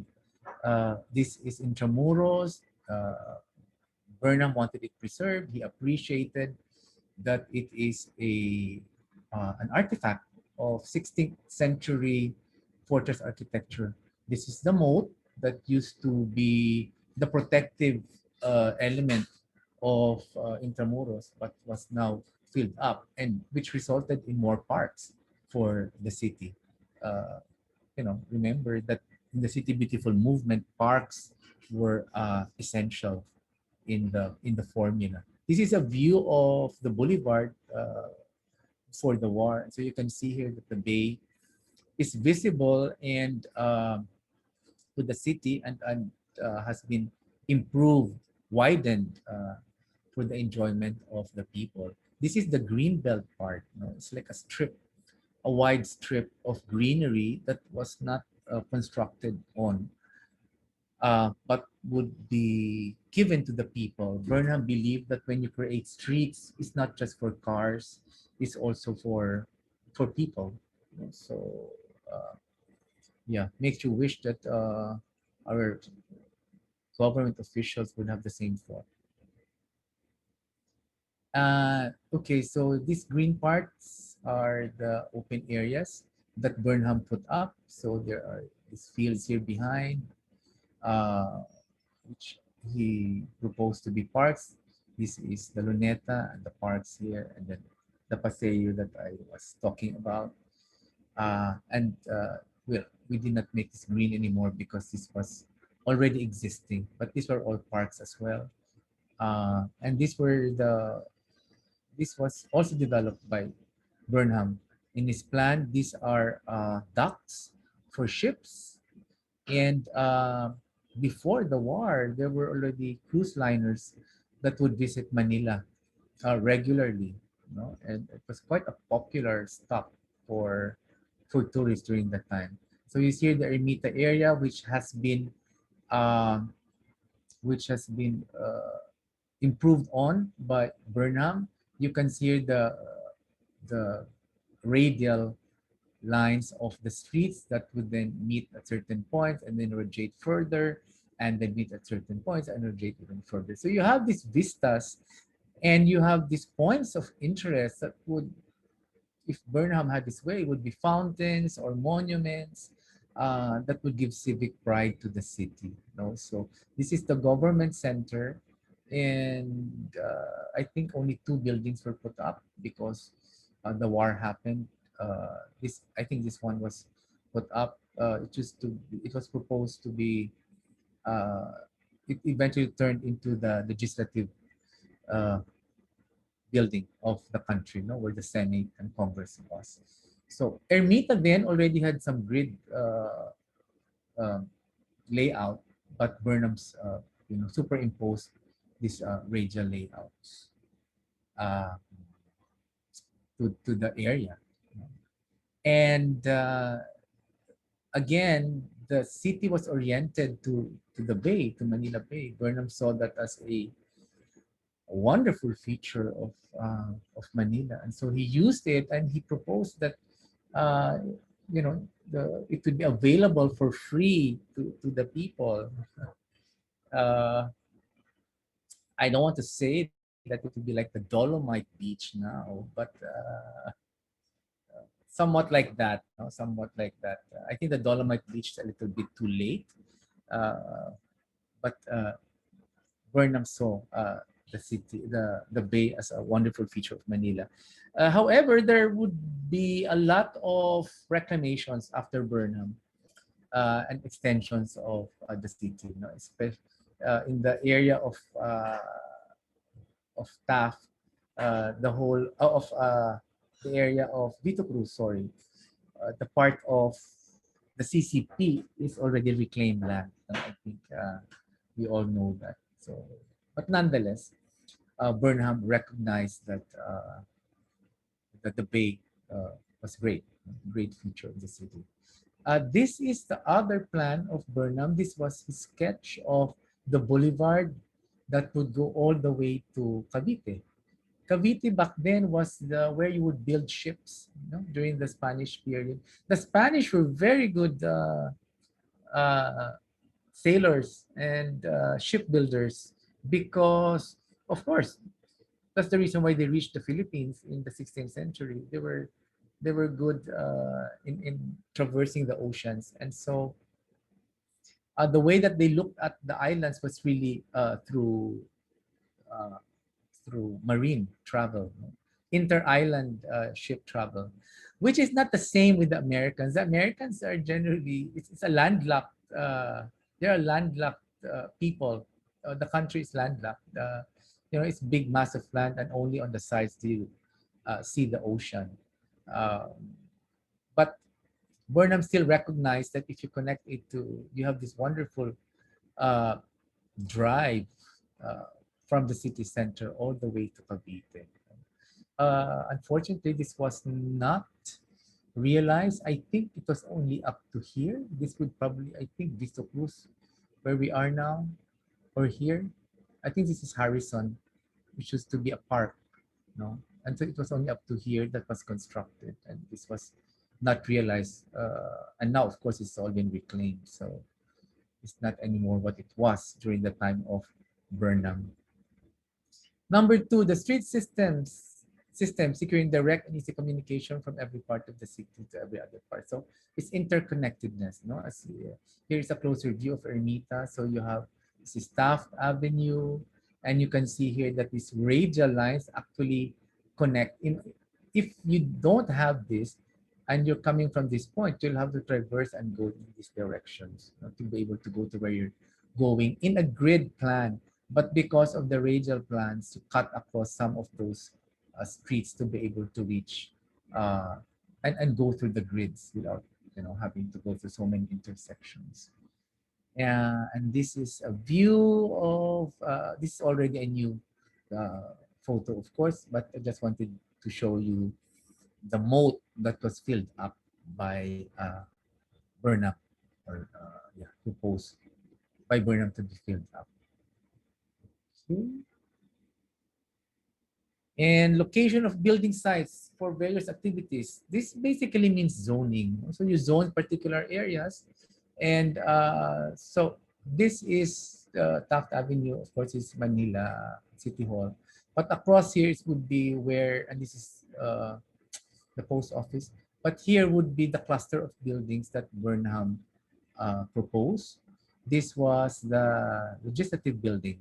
This is Intramuros. Burnham wanted it preserved. He appreciated that it is an artifact of 16th century fortress architecture. This is the moat that used to be the protective element of Intramuros, but was now filled up, and which resulted in more parks for the city. Uh, Remember that in the City Beautiful movement, parks were essential in the formula. This is a view of the boulevard for the war. So you can see here that the bay is visible and to the city, and has been improved, widened for the enjoyment of the people. This is the green belt part. It's like a strip, a wide strip of greenery that was not constructed on, but would be given to the people. Burnham believed that when you create streets, it's not just for cars, it's also for people. So, uh, yeah, makes you wish that our government officials would have the same thought. Okay, so these green parts are the open areas that Burnham put up. So there are these fields here behind, which he proposed to be parks. This is the Luneta and the parks here, and then the Paseo that I was talking about. Well, we did not make this green anymore because this was already existing, but these were all parks as well. And this was also developed by Burnham. In his plan, these are docks for ships, and before the war, there were already cruise liners that would visit Manila regularly. And it was quite a popular stop for tourists during that time. So you see the Ermita area, um, which has been improved on by Burnham. You can see the radial lines of the streets that would then meet at certain points and then radiate further, and then meet at certain points and radiate even further. So you have these vistas, and you have these points of interest that would, if Burnham had his way, would be fountains or monuments that would give civic pride to the city. So this is the government center, and I think only two buildings were put up because the war happened. This I think this one was put up. It was proposed to be. It eventually turned into the legislative uh, building of the country, where the Senate and Congress was. So Ermita then already had some grid um, layout, but Burnham's superimposed this radial layouts uh, to the area. And again, the city was oriented to the bay, to Manila Bay. Burnham saw that as a wonderful feature of Manila, and so he used it, and he proposed that uh, it would be available for free to the people. Uh, I don't want to say that it would be like the Dolomite Beach now, but somewhat like that. Somewhat like that. I think the Dolomite Beach is a little bit too late, but Burnham saw the city, the bay, as a wonderful feature of Manila. However, there would be a lot of reclamations after Burnham. and extensions of the city. You know, especially in the area of Taft, the whole the area of Vito Cruz, sorry, the part of the CCP is already reclaimed land. I think we all know that. So, but nonetheless, Burnham recognized that the bay was great, great feature of the city. This is the other plan of Burnham. This was his sketch of the boulevard that would go all the way to Cavite. Cavite back then was where you would build ships, you know, during the Spanish period. The Spanish were very good uh, sailors and shipbuilders because, of course, that's the reason why they reached the Philippines in the 16th century. They were good in traversing the oceans, and so the way that they looked at the islands was really uh, through marine travel, inter-island ship travel, which is not the same with the Americans. The Americans are generally it's a landlocked. They are landlocked people. The country is landlocked. It's big, massive land, and only on the sides do you see the ocean. But Burnham still recognized that if you connect it to, you have this wonderful uh, drive uh, from the city center all the way to Cavite. Unfortunately, this was not realized. I think it was only up to here. This would probably, I think, Visto Cruz, where we are now, or here. I think this is Harrison, which used to be a park, no? And so it was only up to here that was constructed, and this was not realized. And now, of course, it's all been reclaimed. So it's not anymore what it was during the time of Burnham. Number two, the street system securing direct and easy communication from every part of the city to every other part. So it's interconnectedness. No, as here is a closer view of Ermita. So you have this is Taft Avenue, and you can see here that these radial lines actually connect. If you don't have this, and you're coming from this point, you'll have to traverse and go in these directions, to be able to go to where you're going in a grid plan. But because of the radial plans to cut across some of those streets to be able to reach uh, and go through the grids without having to go through so many intersections. And this is a view of this is already a new photo, of course, but I just wanted to show you the moat that was filled up by Burnham, or proposed by Burnham to be filled up. Okay. And location of building sites for various activities. This basically means zoning. So you zone particular areas, and so this is Taft Avenue. Of course, is Manila City Hall, but across here it would be where, and this is the post office. But here would be the cluster of buildings that Burnham proposed. This was the legislative building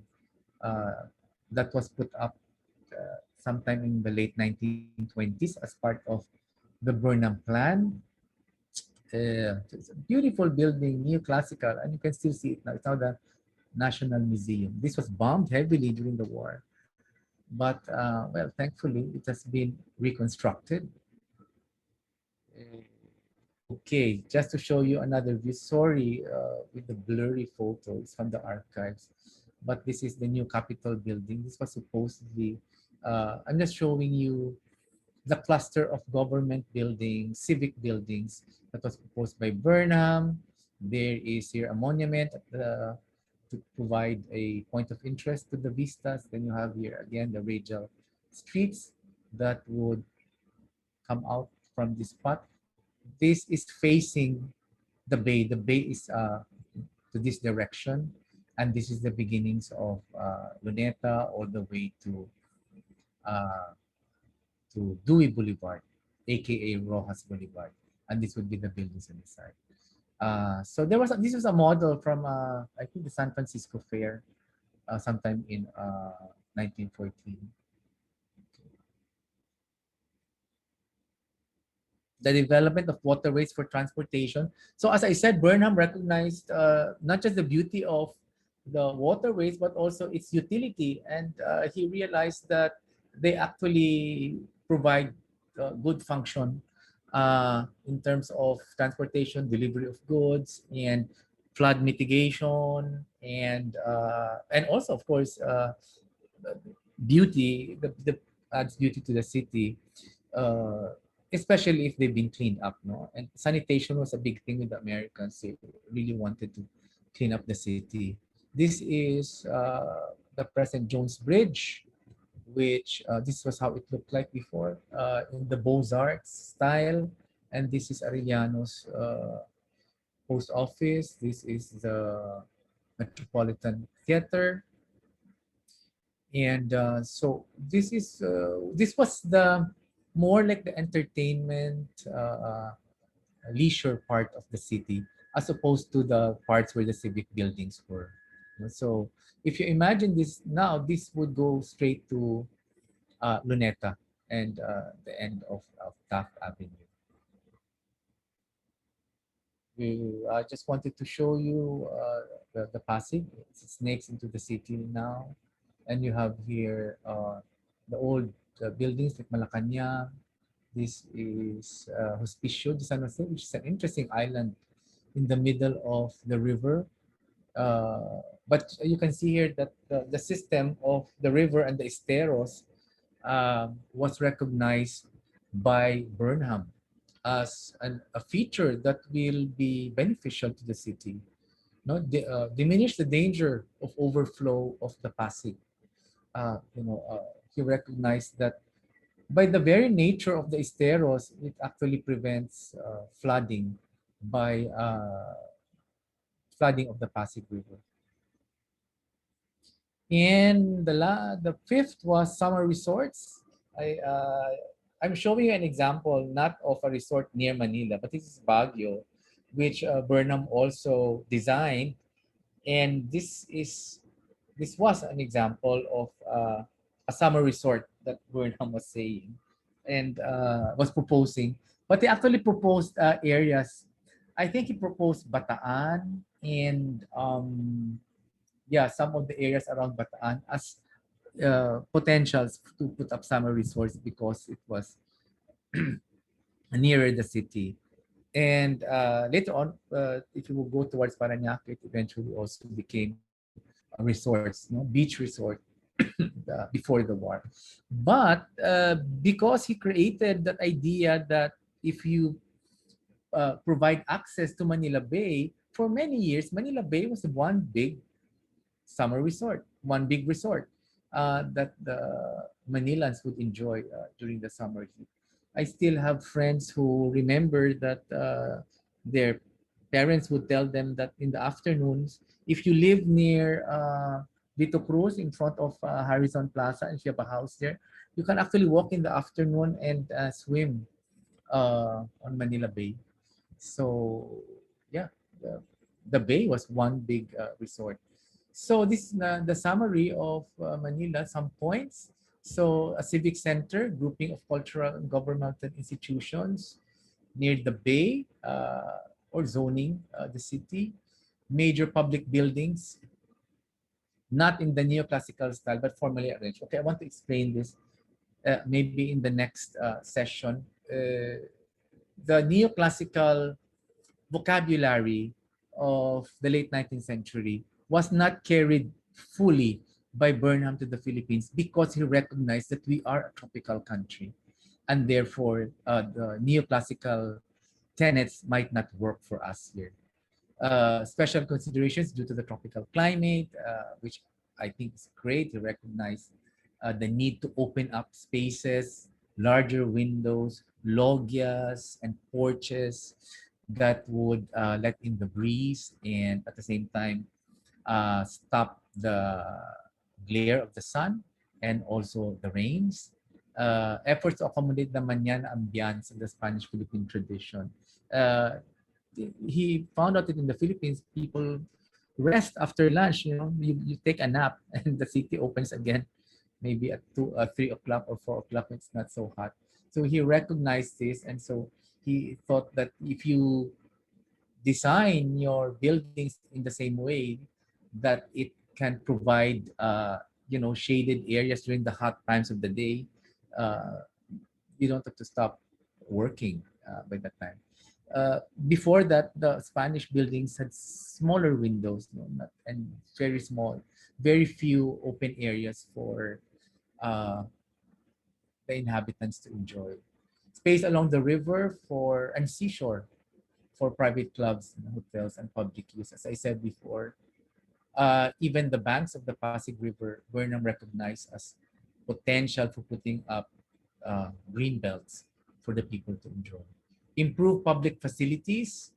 that was put up sometime in the late 1920s as part of the Burnham Plan. It's a beautiful building, neoclassical, and you can still see it now. It's now the National Museum. This was bombed heavily during the war, but well, thankfully, it has been reconstructed. Okay, just to show you another view. Sorry with the blurry photos from the archives, but this is the new Capitol building. This was supposedly, I'm just showing you the cluster of government buildings, civic buildings that was proposed by Burnham. There is here a monument to provide a point of interest to the vistas. Then you have here again the radial streets that would come out from this spot. This is facing the bay. The bay is to this direction, and this is the beginnings of Luneta all the way uh, to Dewey Boulevard, aka Rojas Boulevard, and this would be the buildings on the side. So this was a model from I think the San Francisco Fair sometime in 1914. the development of waterways for transportation. So as I said, Burnham recognized not just the beauty of the waterways, but also its utility. And he realized that they actually provide good function in terms of transportation, delivery of goods, and flood mitigation, and also, of course, beauty, the adds beauty to the city, uh, especially if they've been cleaned up, no? And sanitation was a big thing with the Americans. They really wanted to clean up the city. This is the present Jones Bridge, which this was how it looked like before, in the Beaux-Arts style. And this is Arellano's post office. This is the Metropolitan Theater. And so this was the more like the entertainment leisure part of the city, as opposed to the parts where the civic buildings were. So if you imagine this now, this would go straight to Luneta and the end of Taft Avenue. I just wanted to show you the Pasig. It snakes into the city now. And you have here the old buildings like Malacanang. This is Hospicio de San Jose, which is an interesting island in the middle of the river. But you can see here that the system of the river and the esteros was recognized by Burnham as a feature that will be beneficial to the city. No, diminish the danger of overflow of the Pasig. He recognized that by the very nature of the esteros, it actually prevents by flooding of the Pasig River. And the fifth was summer resorts. I'm showing you an example, not of a resort near Manila, but this is Baguio, which Burnham also designed. And this was an example of a summer resort that Burnham was saying and was proposing. But he actually proposed areas. I think he proposed Bataan and yeah, some of the areas around Bataan as potentials to put up summer resorts because it was nearer the city. And later on, if you will go towards Parañaque, it eventually also became resorts, beach resort before the war. But because he created that idea that if you provide access to Manila Bay, for many years, Manila Bay was one big summer resort, one big resort that the Manilans would enjoy during the summer heat. I still have friends who remember that their parents would tell them that in the afternoons, if you live near Vito Cruz in front of Harrison Plaza, and if you have a house there, you can actually walk in the afternoon and swim on Manila Bay. So yeah, the bay was one big resort. So this is the summary of Manila, some points. So a civic center, grouping of cultural and governmental institutions near the bay or zoning the city. Major public buildings, not in the neoclassical style, but formally arranged. Okay, I want to explain this maybe in the next session. The neoclassical vocabulary of the late 19th century was not carried fully by Burnham to the Philippines because he recognized that we are a tropical country and therefore the neoclassical tenets might not work for us here. Special considerations due to the tropical climate, which I think is great to recognize the need to open up spaces, larger windows, loggias, and porches that would let in the breeze and at the same time stop the glare of the sun and also the rains. Efforts to accommodate the manyan ambiance in the Spanish-Philippine tradition. Uh, he found out that in the Philippines, people rest after lunch. You take a nap and the city opens again, maybe at 3 o'clock or 4 o'clock when it's not so hot. So he recognized this, and so He thought that if you design your buildings in the same way, that it can provide shaded areas during the hot times of the day, uh, you don't have to stop working by that time. Uh, Before that, the Spanish buildings had smaller windows, no, not, and very small, very few open areas for uh, the inhabitants to enjoy. Space along the river for and seashore for private clubs, and hotels, and public use. As I said before, even the banks of the Pasig River, Burnham recognized as potential for putting up green belts for the people to enjoy. Improve public facilities,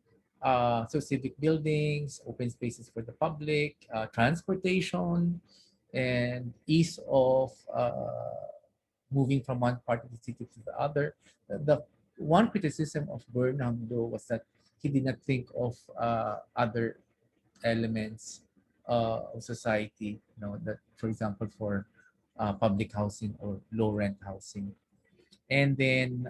so civic buildings, open spaces for the public, transportation, and ease of moving from one part of the city to the other. The one criticism of Burnham, though, was that he did not think of other elements of society. That, for example, for public housing or low rent housing, and then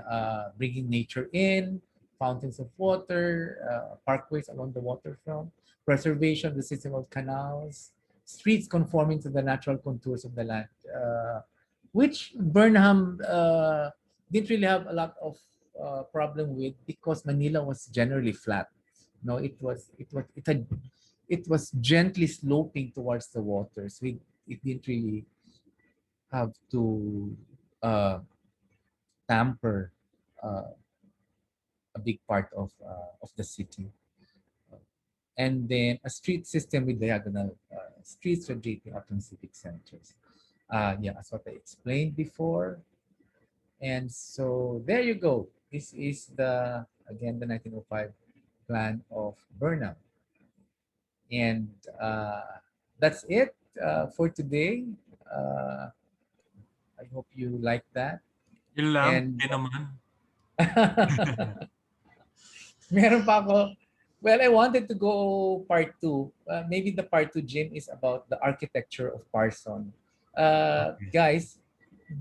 bringing nature in, fountains of water, parkways along the waterfront, preservation of the system of canals, streets conforming to the natural contours of the land, which Burnham didn't really have a lot of problem with because Manila was generally flat. No, it was gently sloping towards the water, so it didn't really have to uh, tamper uh, a big part of the city. And then a street system with diagonal streets radiating out from civic centers. Yeah, that's what I explained before. And so there you go. This is again, the 1905 plan of Burnham. And that's it for today. Uh, I hope you like that. Yun lang, And hindi naman. meron pa ako. Well, I wanted to go part two. Maybe the part two, Jim, is about the architecture of Parson. Okay. Guys,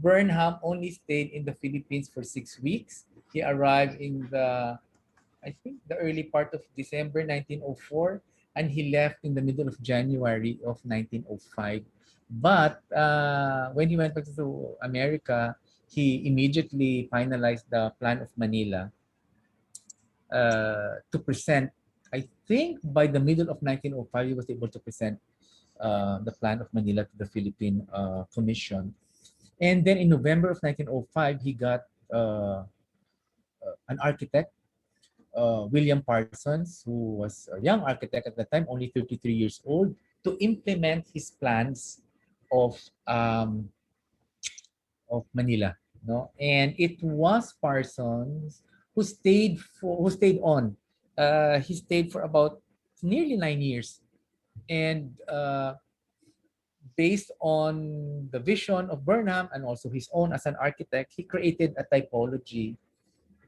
Burnham only stayed in the Philippines for 6 weeks. He arrived in I think, the early part of December 1904, and he left in the middle of January of 1905. But when he went back to America, he immediately finalized the Plan of Manila to present. I think by the middle of 1905, he was able to present the Plan of Manila to the Philippine Commission. And then in November of 1905, he got an architect, William Parsons, who was a young architect at the time, only 33 years old, to implement his plans of um, of Manila. No, and it was Parsons who stayed on. He stayed for about nearly 9 years, and based on the vision of Burnham and also his own as an architect, he created a typology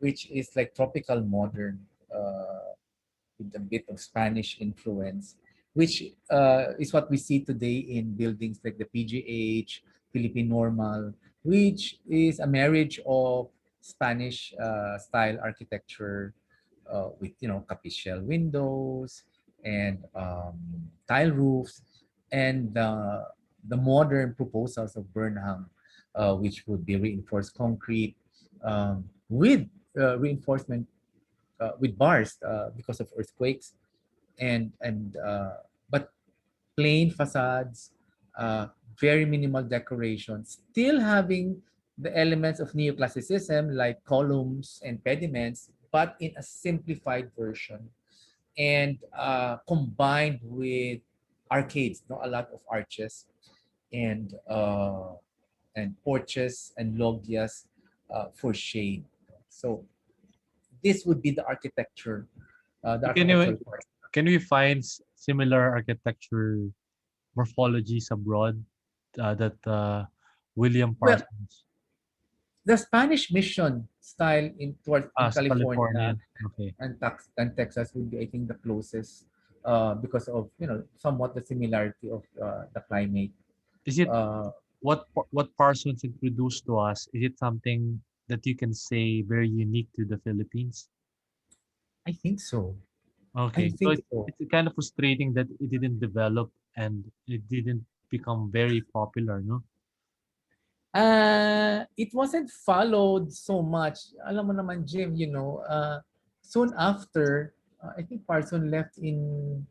which is like tropical modern. With a bit of Spanish influence, which is what we see today in buildings like the PGH, Philippine Normal, which is a marriage of Spanish style architecture with capitel windows and tile roofs, and the modern proposals of Burnham, which would be reinforced concrete with reinforcement with bars because of earthquakes, and but plain facades, uh, very minimal decoration, still having the elements of neoclassicism like columns and pediments, but in a simplified version, and combined with arcades, no, a lot of arches and porches and loggias for shade. So this would be the Can you architectural part. can we find similar architecture morphologies abroad that William Well, Parsons the Spanish mission style in as California Californian? Okay. and Texas would be, I think, the closest because of somewhat the similarity of the climate. Is it Uh, what Parsons introduced to us? Is it something that you can say very unique to the Philippines? I think so. I Okay, so think so. it's kind of frustrating that it didn't develop and it didn't become very popular, no? It wasn't followed so much. Alam mo naman, Jim, soon after, I think Parson left in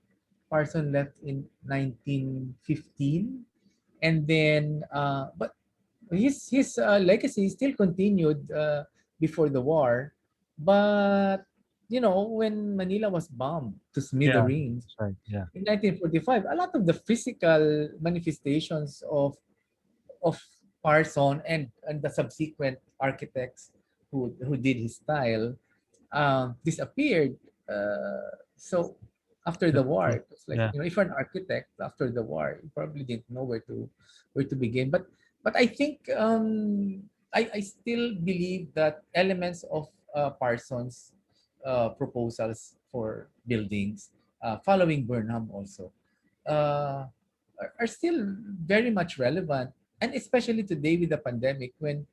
1915, and then but his legacy still continued before the war, but when Manila was bombed to Yeah, smithereens that's right. Yeah, in 1945, a lot of the physical manifestations of Parson and the subsequent architects who did his style disappeared. So after the that's war, true. it was like Yeah, if you're an architect after the war, you probably didn't know where to begin. But I think I still believe that elements of Parsons' proposals for buildings following Burnham also uh, are still very much relevant, and especially today with the pandemic when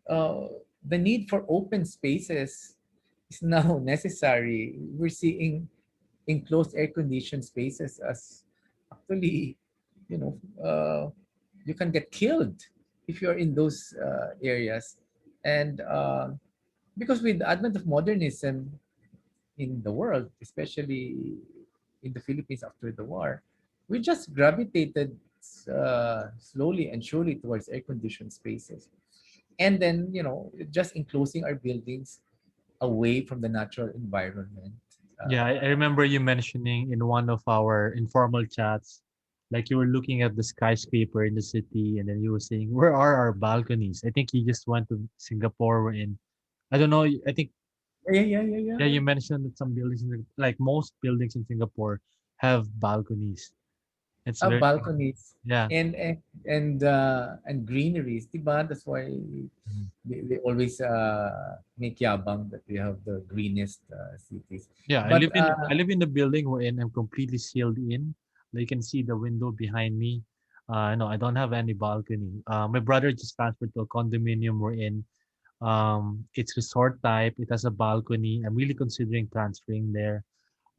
uh, the need for open spaces is now necessary. We're seeing enclosed air-conditioned spaces as actually, you know, uh, you can get killed if you're in those areas. And because with the advent of modernism in the world, especially in the Philippines after the war, we just gravitated slowly and surely towards air-conditioned spaces. And then, just enclosing our buildings away from the natural environment. yeah. I Uh, remember you mentioning in one of our informal chats, like you were looking at the skyscraper in the city, and then you were saying, "Where are our balconies?" I think you just went to Singapore. We're in. I don't know. I think yeah, yeah, yeah, yeah. yeah. You mentioned that some buildings, like most buildings in Singapore, have balconies. It's very Balconies yeah. and greeneries, diba? That's why Mhm. they always make yabang that we have the greenest cities. Yeah, But I live in the building wherein I'm completely sealed in. Like, you can see the window behind me. No, I don't have any balcony. My brother just transferred to a condominium we're in. It's resort type. It has a balcony. I'm really considering transferring there.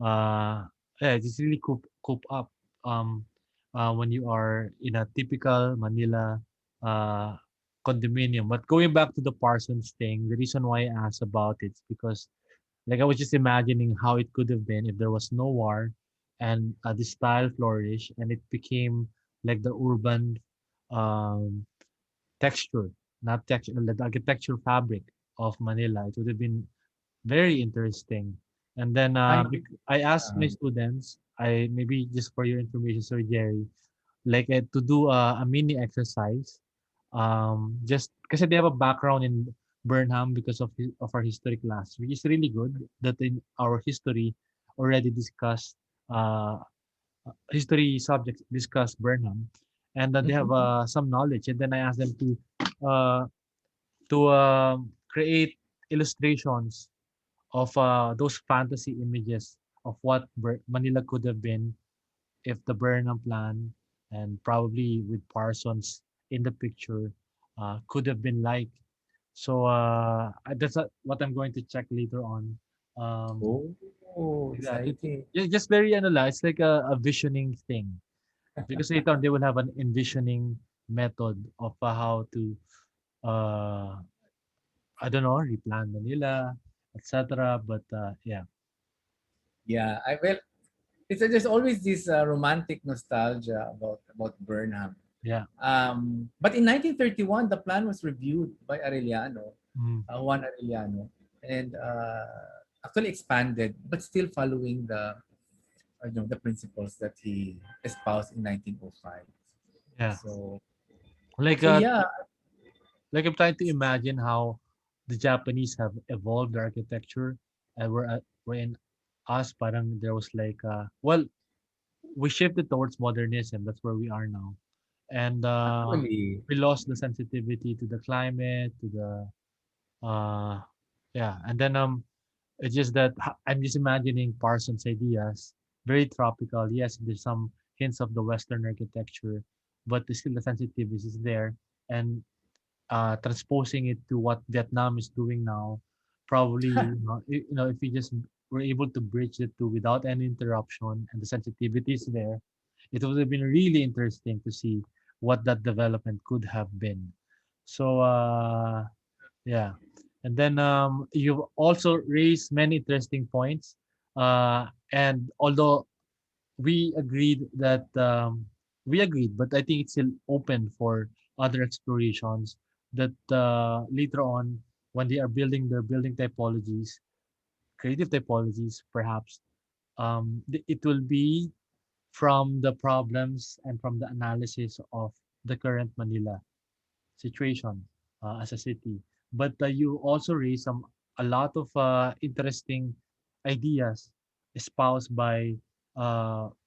Yeah, it's really coop up. Um, when you are in a typical Manila uh condominium. But going back to the Parsons thing, the reason why I asked about it is because like I was just imagining how it could have been if there was no war and the style flourished and it became like the urban um, texture, not texture, the architectural fabric of Manila. It would have been very interesting. And then I think I asked my uh, students, I maybe just for your information, Sir Jerry, like to do a mini exercise just because they have a background in Burnham because of of our history class, which is really good that in our history already discussed uh, history subjects discuss Burnham, and then they have mhm. some knowledge. And then I asked them uh, to create illustrations of those fantasy images of what Manila could have been if the Burnham Plan and probably with Parsons in the picture could have been like. So that's what I'm going to check later on. Um, yeah, Exciting. just very analyzed, like a visioning thing. Because later on they will have an envisioning method of how to, uh, I don't know, replan Manila, etc. But yeah, Yeah, there's always this romantic nostalgia about Burnham. yeah, But in 1931, the plan was reviewed by mm, Juan Arellano, and actually expanded, but still following the principles that he espoused in 1905. yeah. So Like so yeah, like I'm trying to imagine how the Japanese have evolved their architecture, and we're in us. Parang there was like well, we shifted towards modernism. That's where we are now, and actually, we lost the sensitivity to the climate, to the uh, yeah, and then it's just that I'm just imagining Parsons' ideas, very tropical. Yes, there's some hints of the Western architecture, but still the sensitivity is there, and transposing it to what Vietnam is doing now, probably if you just were able to bridge the two without any interruption and the sensitivity is there, it would have been really interesting to see what that development could have been. So yeah. And then you've also raised many interesting points. And although we agreed that we agreed, but I think it's still open for other explorations that later on when they are building their building typologies, creative typologies, perhaps it will be from the problems and from the analysis of the current Manila situation as a city. But you also raised a lot of interesting ideas espoused by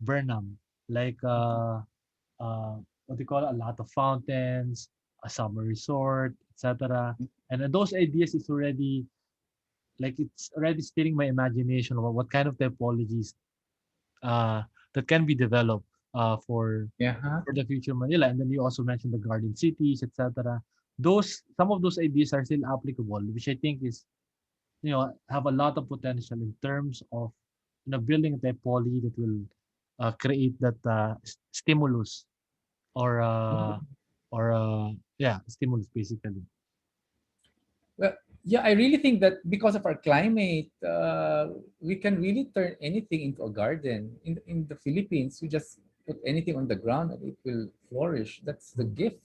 Burnham, like what do you call it? A lot of fountains, a summer resort, etc. And then those ideas is already like it's already stealing my imagination about what kind of typologies uh, that can be developed Yeah. Huh? for the future Manila. And then you also mentioned the garden cities, etc. Those some of those ideas are still applicable, which I think is have a lot of potential in terms of building a typology that will create that stimulus or or yeah stimulus basically. Well, yeah, I really think that because of our climate, we can really turn anything into a garden. In the Philippines, you just put anything on the ground and it will flourish. That's the Mm. gift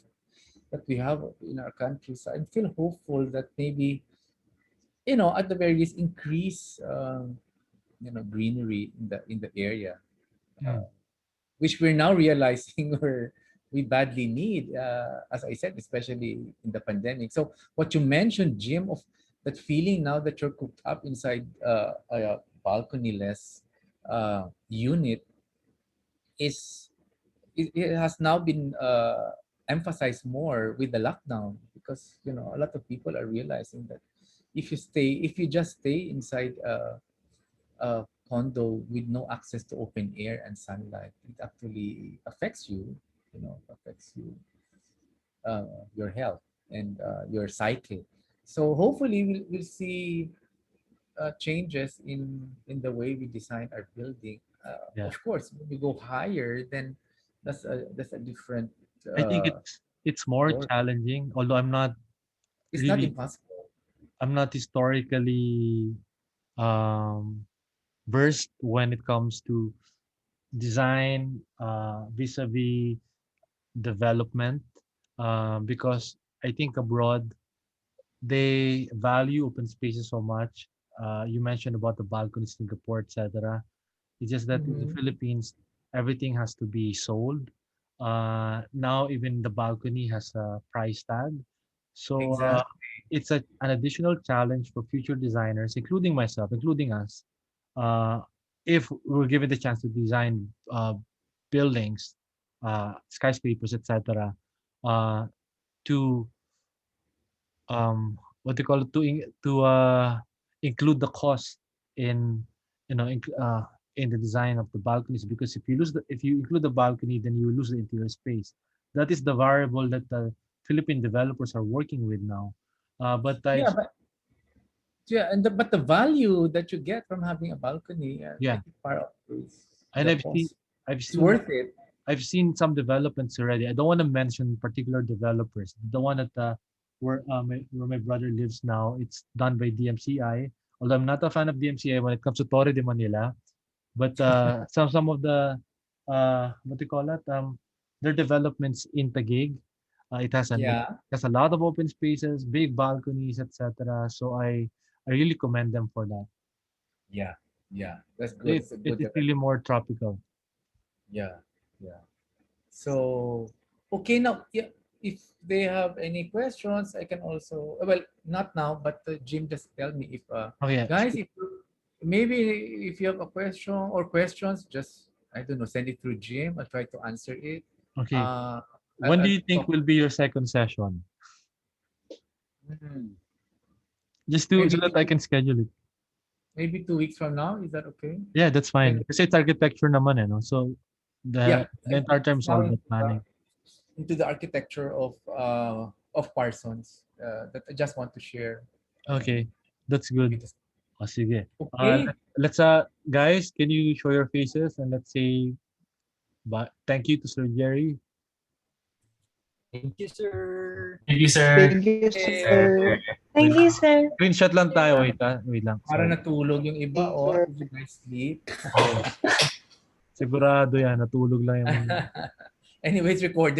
that we have in our country. So I feel hopeful that maybe, at the very least, increase, greenery in the area, Mm. which we're now realizing we badly need, as I said, especially in the pandemic. So what you mentioned, Jim, of that feeling now that you're cooped up inside a balcony-less unit is it has now been emphasized more with the lockdown because a lot of people are realizing that if you just stay inside a condo with no access to open air and sunlight, it actually affects affects uh, your health and your psyche. So hopefully we'll see changes in the way we design our building. Yeah, Of course, when we go higher, then that's a different I think uh, it's more story. challenging. Although It's not really impossible. I'm not historically um, versed when it comes to design vis-a-vis development because I think abroad they value open spaces so much. You mentioned about the balcony, Singapore, etc. It's just that in the Mhm. Philippines, everything has to be sold. Now even the balcony has a price tag, so Exactly. it's an additional challenge for future designers, including myself, including us. Uh, if we're given the chance to design buildings, skyscrapers, etc., uh, to what do you call it to include the cost in in the design of the balconies because if you include the balcony then you lose the interior space. That is the variable that the Philippine developers are working with now. But I've Yeah, yeah, but the value that you get from having a balcony, I yeah, think far outweighs and the cost. I've It's seen worth it. I've seen some developments already. I don't want to mention particular developers. The one at where my brother lives now, it's done by DMCI. Although I'm not a fan of DMCI when it comes to Torre de Manila, but some of the what do you call it? Their developments in Taguig. Yeah, It has a lot of open spaces, big balconies, etc. So I really commend them for that. yeah, yeah. That's good. It It's a it good is really development. more tropical. Yeah, yeah. So, okay, now, yeah, if they have any questions, I can also, well, not now, but Jim just tell me if, Oh yeah, guys, if maybe if you have a question or questions, just, I don't know, send it through Jim. I'll try to answer it. okay. Uh, When do I'll you think talk, will be your second session? hmm, Just to so maybe that I can schedule it. 2 weeks from now. Is that okay? Yeah, that's Like, fine. Kasi it's architecture naman eh, no? So yeah, the entire time it's is all now about planning. into the architecture of Parsons that I just want to share. Okay, that's Maybe good. this. O sige. Okay. Let's guys, can you show your faces and let's say thank you to Sir Jerry. Thank you, sir. Thank you, sir. Thank you, sir. Thank you, sir. Screenshot lang tayo. Wait lang. Para Sorry. natulog yung iba, Thank oh. you. Did you guys sleep? Sigurado yan. Natulog lang yung Anyways, recorded